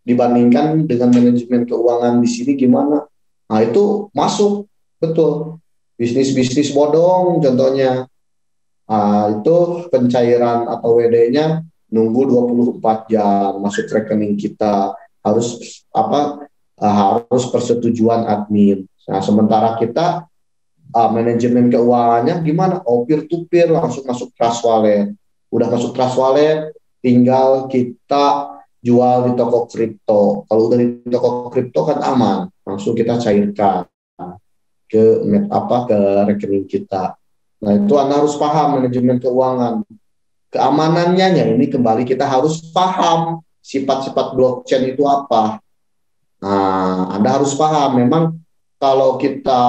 dibandingkan dengan manajemen keuangan di sini gimana. Nah, itu masuk betul. Bisnis-bisnis bodong contohnya. Itu pencairan atau WD-nya nunggu 24 jam masuk rekening kita, harus harus persetujuan admin. Nah, sementara kita manajemen keuangannya gimana? Peer to peer, langsung masuk trust wallet. Udah masuk trust wallet, tinggal kita jual di toko kripto. Kalau udah di toko kripto kan aman, langsung kita cairkan ke rekening kita. Nah, itu Anda harus paham manajemen keuangan. Keamanannya ya ini kembali kita harus paham sifat-sifat blockchain itu apa. Nah, Anda harus paham. Memang kalau kita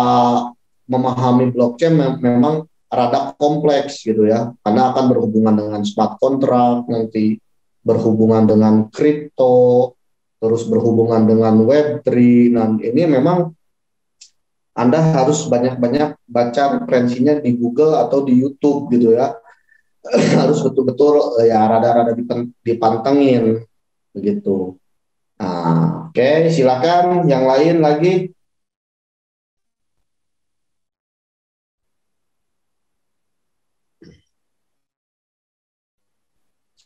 memahami blockchain memang rada kompleks gitu ya, karena akan berhubungan dengan smart contract, nanti berhubungan dengan kripto, terus berhubungan dengan Web3. Nah, ini memang Anda harus banyak-banyak baca referensinya di Google atau di YouTube gitu ya. Harus betul-betul ya rada-rada dipantengin begitu. Nah, oke, silakan yang lain lagi.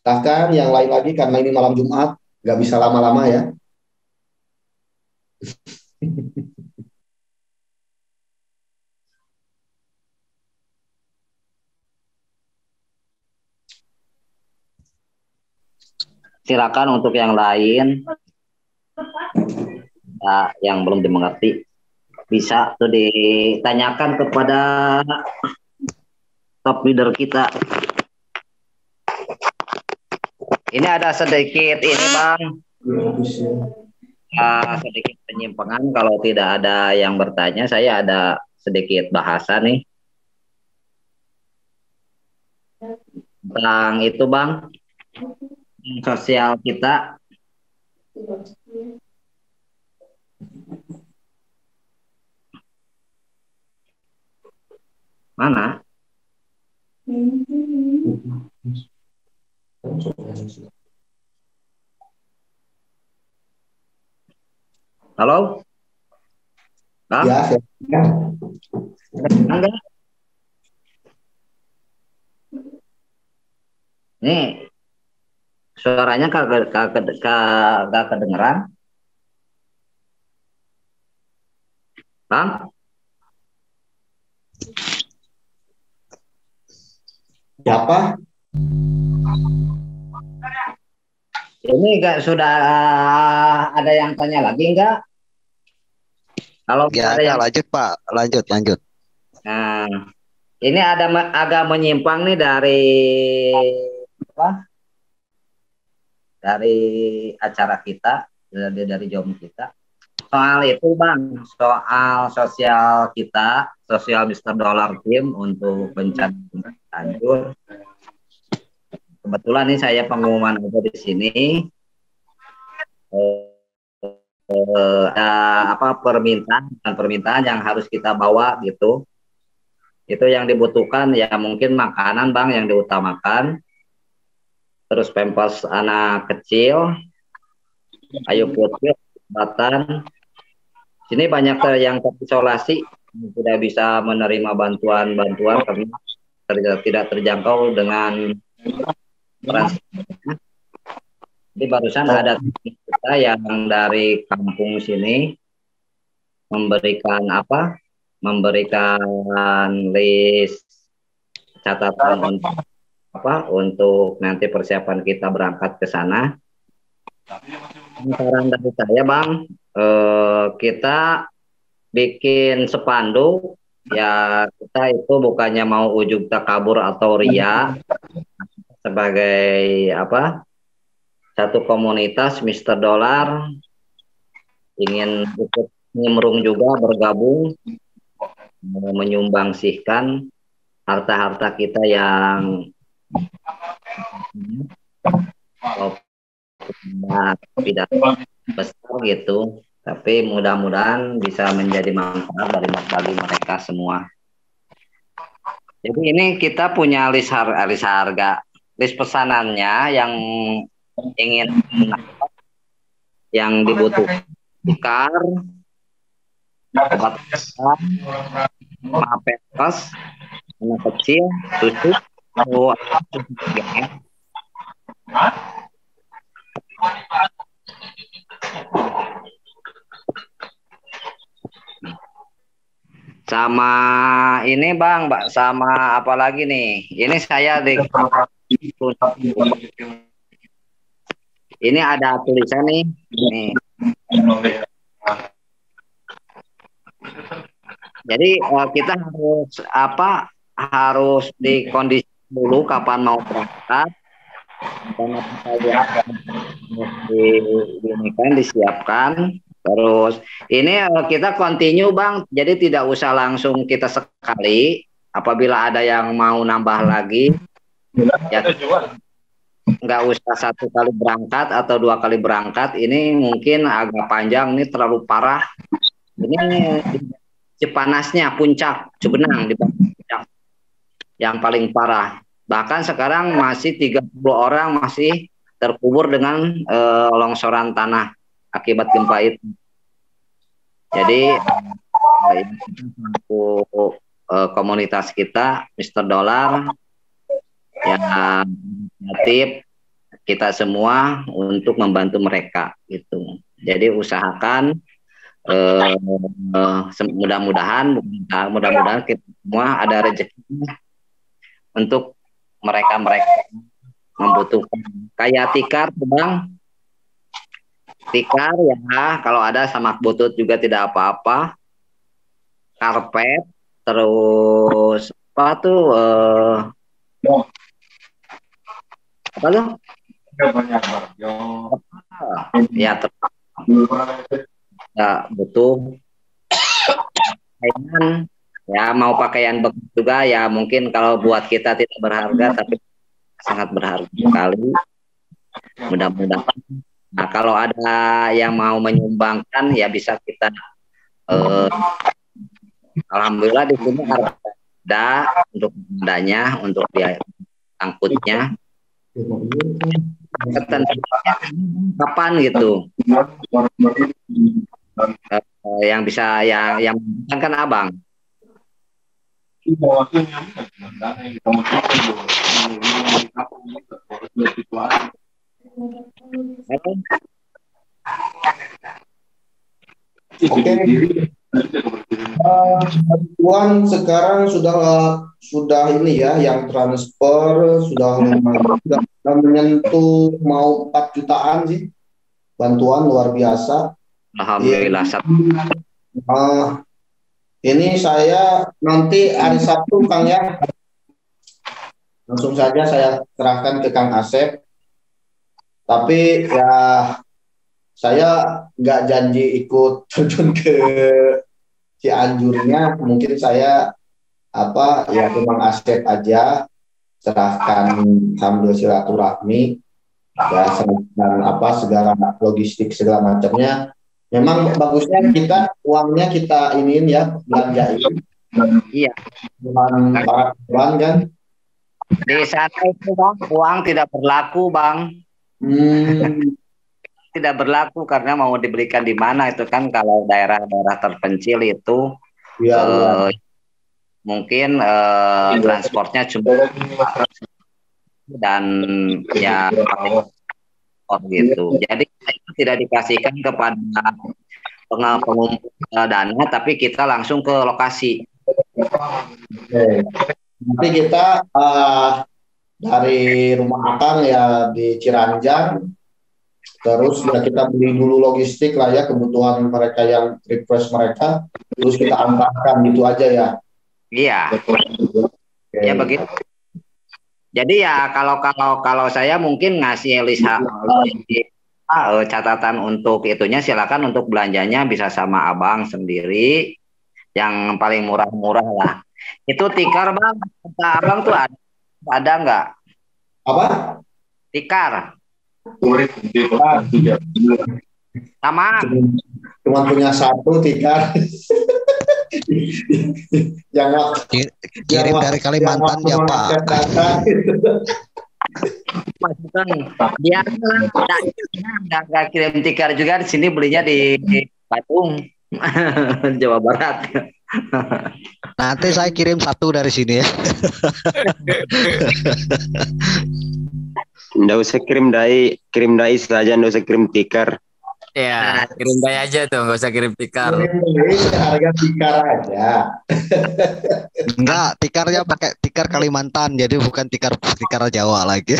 Silakan yang lain lagi, karena ini malam Jumat, nggak bisa lama-lama ya.
Silakan untuk yang lain yang belum dimengerti bisa tuh ditanyakan kepada top leader kita. Ini ada sedikit ini Bang, sedikit penyimpangan. Kalau tidak ada yang bertanya, saya ada sedikit bahasa nih tentang itu Bang, sosial kita. Mana? Halo? Bang?
Ya,
Enggak. Nih, suaranya kagak kedengeran. Bang?
Siapa?
Ini enggak sudah ada yang tanya lagi enggak? Kalau
Ya
ada
ada,
yang
lanjut Pak, lanjut.
nah, ini ada agak menyimpang nih dari apa? Dari acara kita, dari jom kita. Soal itu Bang, soal sosial kita, sosial Mister Dollar Team untuk bencana Cianjur. Kebetulan nih saya pengumuman aja di sini. Ada permintaan yang harus kita bawa gitu. Itu yang dibutuhkan ya mungkin makanan Bang yang diutamakan. Terus pampers anak kecil, ayu putih, obat-obatan. Sini banyak yang terisolasi tidak bisa menerima bantuan-bantuan karena tidak terjangkau dengan transportasi. Jadi barusan ada kita yang dari kampung sini memberikan list catatan untuk nanti persiapan kita berangkat ke sana. Saran dari saya Bang, kita bikin spanduk ya, kita itu bukannya mau ujug takabur atau ria, sebagai satu komunitas Mister Dollar ingin ikut nimrung juga, bergabung menyumbangsihkan harta-harta kita yang tidak besar gitu, tapi mudah-mudahan bisa menjadi manfaat bagi mereka semua. Jadi ini kita punya list harga, list pesanannya yang ingin yang dibutuhkan tikar, obat-obatan, pampers anak kecil, susu, sama ini Bang, sama apa lagi nih? Ini saya ini ada tulisan nih. Jadi kita harus dikondisi dulu kapan mau berangkat, disiapkan. Terus ini kita continue Bang, jadi tidak usah langsung kita sekali. Apabila ada yang mau nambah lagi, ya nggak usah 1 kali berangkat atau 2 kali berangkat. Ini mungkin agak panjang, ini terlalu parah. Ini Cipanasnya, puncak Cugenang di puncak yang paling parah. Bahkan sekarang masih 30 orang masih terkubur dengan longsoran tanah akibat gempa itu. Jadi komunitas kita Mister Dollar yang aktif kita semua untuk membantu mereka gitu. Jadi usahakan mudah-mudahan kita semua ada rezeki untuk mereka membutuhkan. Kayak tikar Bang, tikar ya kalau ada, sama butut juga tidak apa-apa, karpet, terus apa tuh ya butuh pakaian ya, mau pakaian bekas juga ya, mungkin kalau buat kita tidak berharga tapi sangat berharga sekali. Mudah-mudahan kalau ada yang mau menyumbangkan ya bisa kita alhamdulillah di sini ada untuk bendanya, untuk biaya angkutnya. Kapan gitu yang bisa yang kan Abang.
Oke, Bantuan sekarang sudah ini ya, yang transfer sudah lumayan, sudah menyentuh mau 4 jutaan sih, bantuan luar biasa.
Alhamdulillah.
Ini saya nanti hari Sabtu Kang ya, langsung saja saya serahkan ke Kang Asep. Tapi ya saya nggak janji ikut terjun ke Cianjurnya, mungkin saya ya Kang Asep aja serahkan sambil silaturahmi ya, serahkan segala logistik segala macamnya. Memang bagusnya kita uangnya kita iniin ya, belanjain.
Iya.
Dengan para korban kan.
Di sana itu Bang, uang tidak berlaku Bang. Tidak berlaku karena mau diberikan di mana itu kan, kalau daerah-daerah terpencil itu
ya,
mungkin transportnya cuma dan ya gitu. Jadi itu tidak dikasihkan kepada pengumpul dana, tapi kita langsung ke lokasi.
Nanti kita dari rumah Akang ya di Ciranjang, terus ya kita beli dulu logistik lah ya, kebutuhan mereka yang request mereka, terus kita antarkan gitu aja ya.
Iya. Ya begitu. Jadi ya kalau saya mungkin ngasih catatan untuk itunya, silakan untuk belanjanya bisa sama abang sendiri, yang paling murah-murah lah. Itu tikar Bang, kata abang tuh ada nggak?
Apa?
Tikar. Sama.
Cuma punya 1 tikar.
Kirim dari Kalimantan ya Pak.
Dia nggak kirim tikar juga, di sini belinya di Bandung, Jawa Barat.
Nanti saya kirim 1 dari sini ya.
Nggak usah kirim dai saja, nggak usah kirim tikar.
Ya, kirim dai aja tuh, nggak usah kirim tikar.
Harga tikar aja.
Enggak, tikarnya pakai tikar Kalimantan, jadi bukan tikar Jawa lagi.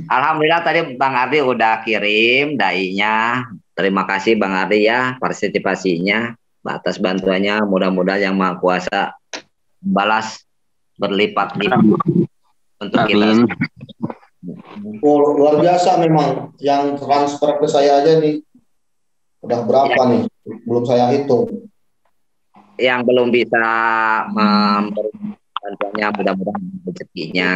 Alhamdulillah tadi Bang Ardi udah kirim dainya. Terima kasih Bang Ardi ya partisipasinya, atas bantuannya. Mudah-mudahan Yang Maha Kuasa balas berlipat-lipat untuk kita.
Luar biasa memang, yang transfer ke saya aja nih udah berapa nih, belum saya hitung.
Yang belum bisa memberi bantuannya, mudah-mudahan rezekinya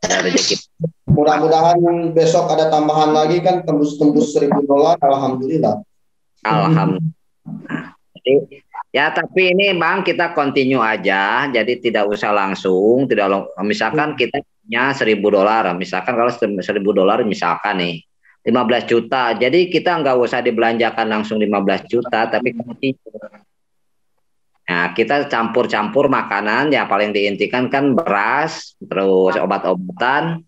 ada rezeki.
Mudah-mudahan besok ada tambahan lagi kan, tembus $1.000. Alhamdulillah.
Jadi, ya tapi ini Bang, kita continue aja, jadi tidak usah langsung, misalkan kita punya $1.000, misalkan kalau $1.000 misalkan nih 15 juta, jadi kita nggak usah dibelanjakan langsung 15 juta, tapi nah, kita campur-campur makanan, ya paling diintikan kan beras, terus obat-obatan,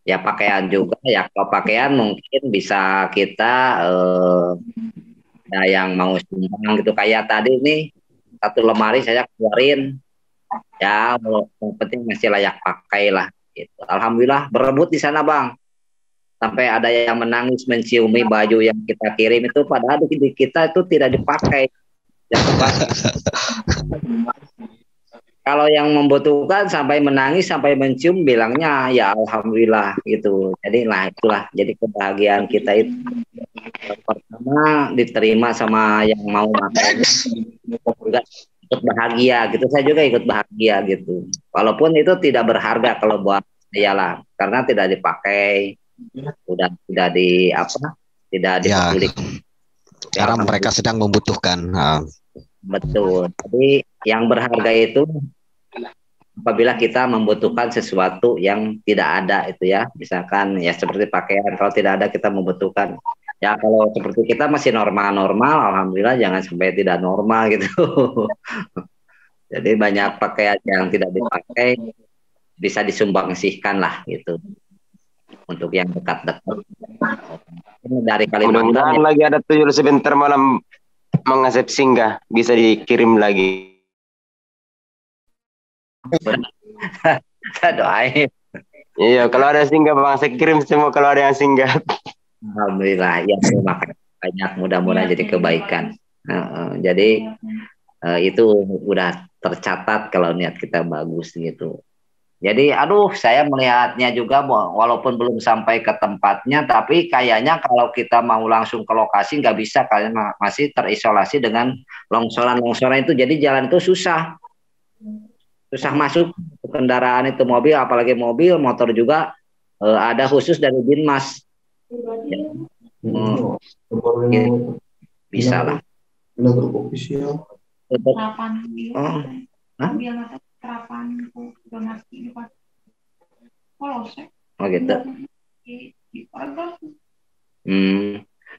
ya pakaian juga, ya kalau pakaian mungkin bisa kita ya yang mau sumbang gitu, kayak tadi nih 1 lemari saya keluarin, ya yang penting masih layak pakai lah gitu. Alhamdulillah berebut di sana Bang, sampai ada yang menangis menciumi baju yang kita kirim itu, padahal di kita itu tidak dipakai. Kalau yang membutuhkan sampai menangis, sampai mencium, bilangnya ya alhamdulillah gitu. Jadi itulah jadi kebahagiaan kita itu. Pertama diterima sama yang mau makan, juga ikut bahagia gitu. Saya juga ikut bahagia gitu. Walaupun itu tidak berharga kalau buat saya lah, karena tidak dipakai, udah tidak tidak dipilih.
Sekarang mereka sedang membutuhkan.
Betul. Jadi yang berharga itu apabila kita membutuhkan sesuatu yang tidak ada itu ya, misalkan ya seperti pakaian, kalau tidak ada kita membutuhkan. Ya kalau seperti kita masih normal-normal, alhamdulillah, jangan sampai tidak normal gitu. Jadi banyak pakaian yang tidak dipakai bisa disumbangsihkan lah gitu untuk yang dekat-dekat. dari Kalimantan.
Mudah-mudahan lagi ada tuyul sebentar malam mengasep singgah, bisa dikirim lagi.
Saya doain.
Iya, kalau ada singgah Bang, saya kirim semua kalau ada yang singgah.
Alhamdulillah, ya terima kasih banyak, mudah-mudahan jadi kebaikan. Jadi itu udah tercatat kalau niat kita bagus gitu. Jadi aduh, saya melihatnya juga walaupun belum sampai ke tempatnya, tapi kayaknya kalau kita mau langsung ke lokasi nggak bisa, karena masih terisolasi dengan longsoran-longsoran itu. Jadi jalan itu susah masuk kendaraan itu, mobil, apalagi mobil, motor juga ada khusus dari Binmas. Ya. Bisa lah. Oh gitu.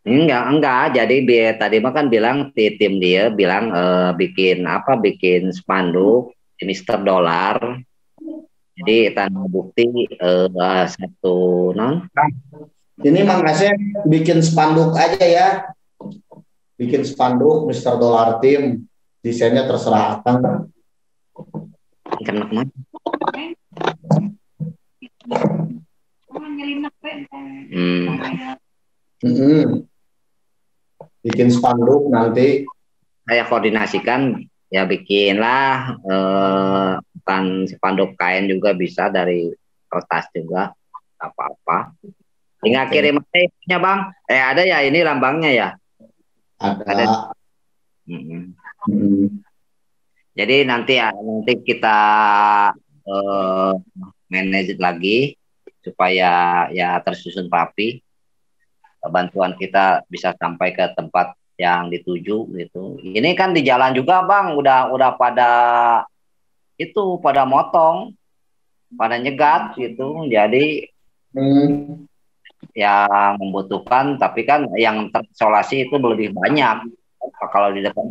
Enggak. Jadi tadi mah kan bilang tim dia bilang bikin spanduk Mister Dolar. Jadi tanda bukti satu non.
Ini Mang Asep bikin spanduk aja ya. Bikin spanduk Mister Dolar tim. Desainnya terserah Akang.
Kenak mah.
Bikin spanduk nanti.
Saya koordinasikan ya, bikinlah bukan spanduk kain juga bisa, dari kertas juga apa-apa. Tinggal kirim aja Bang. Ada ya ini lambangnya ya.
Ada.
Jadi nanti kita manage lagi supaya ya tersusun rapi. Bantuan kita bisa sampai ke tempat yang dituju gitu. Ini kan di jalan juga Bang, udah pada motong, pada nyegat gitu. Jadi yang membutuhkan, tapi kan yang terisolasi itu lebih banyak. Kalau di dekat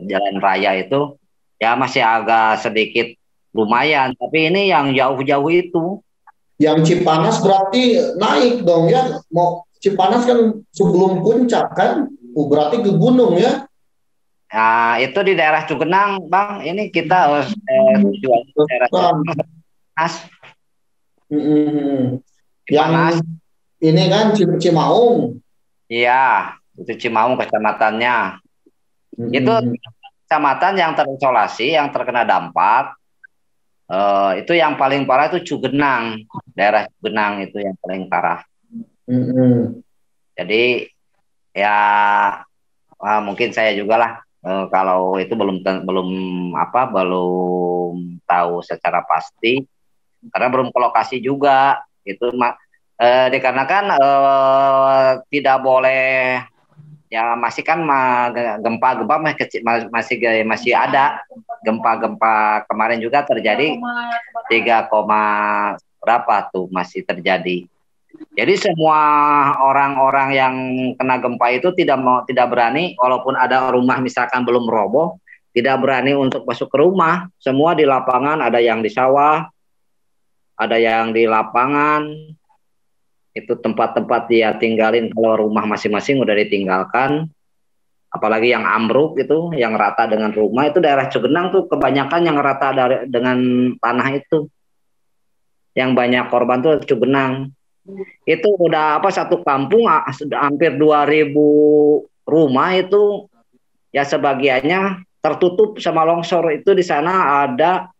jalan raya itu ya masih agak sedikit lumayan, tapi ini yang jauh-jauh itu.
Yang Cipanas berarti naik dong ya. Mau Cipanas kan sebelum puncak kan, berarti ke gunung ya.
Nah, itu di daerah Cugenang, Bang. Ini kita tujuan daerah Cipanas.
Yang ini kan Cimaung.
Iya, itu Cimaung kecamatannya. Itu kecamatan yang terisolasi, yang terkena dampak. Itu yang paling parah itu Cugenang, daerah Cugenang itu yang paling parah. Jadi ya mungkin saya juga lah kalau itu belum tahu secara pasti karena belum ke lokasi juga itu dikarenakan tidak boleh ya, masih kan gempa-gempa masih ada gempa kemarin juga terjadi 3, berapa tuh masih terjadi. Jadi semua orang-orang yang kena gempa itu tidak berani, walaupun ada rumah misalkan belum roboh, tidak berani untuk masuk ke rumah. Semua di lapangan, ada yang di sawah, ada yang di lapangan. Itu tempat-tempat dia tinggalin kalau rumah masing-masing udah ditinggalkan. Apalagi yang ambruk itu, yang rata dengan rumah, itu daerah Cugenang tuh kebanyakan yang rata dengan tanah itu. Yang banyak korban tuh Cugenang. Itu udah satu kampung hampir 2.000 rumah itu ya sebagiannya tertutup sama longsor. Itu di sana ada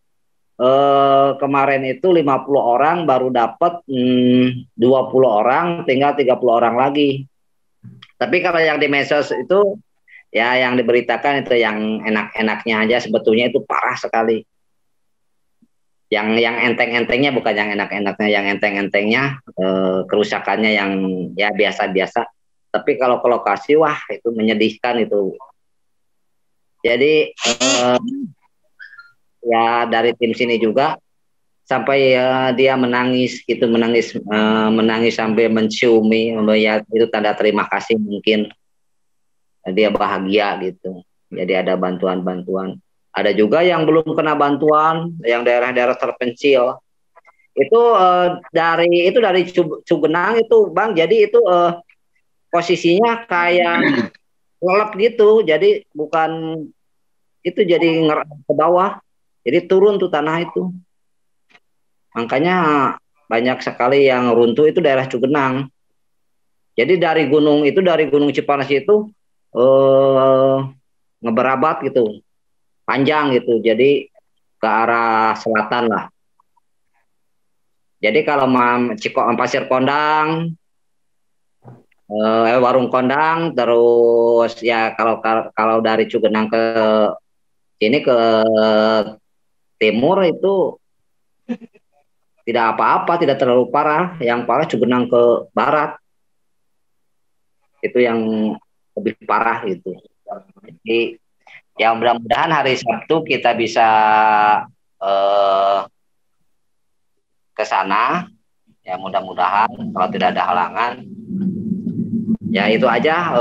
kemarin itu 50 orang baru dapat 20 orang, tinggal 30 orang lagi. Tapi kalau yang di medsos itu ya yang diberitakan itu yang enak-enaknya aja, sebetulnya itu parah sekali. Yang enteng-entengnya, bukan yang enak-enaknya, yang enteng-entengnya kerusakannya yang ya biasa-biasa. Tapi kalau ke lokasi wah itu menyedihkan itu. Jadi ya dari tim sini juga sampai dia menangis sampai menciumi, ya itu tanda terima kasih, mungkin dia bahagia gitu. Jadi ada bantuan-bantuan. Ada juga yang belum kena bantuan, yang daerah-daerah terpencil. Itu dari Cugenang itu Bang. Jadi itu posisinya kayak lelep gitu, jadi bukan itu, jadi ke bawah, jadi turun tuh tanah itu. Makanya banyak sekali yang runtuh itu daerah Cugenang. Jadi dari gunung Cipanas itu ngeberabat gitu, panjang gitu, jadi ke arah selatan lah. Jadi kalau Pasir Kondang, Warung Kondang, terus ya kalau dari Cugenang ke sini ke timur itu tidak apa-apa, tidak terlalu parah. Yang parah Cugenang ke barat, itu yang lebih parah gitu. Jadi ya mudah-mudahan hari Sabtu kita bisa ke sana, ya mudah-mudahan kalau tidak ada halangan. Ya itu aja.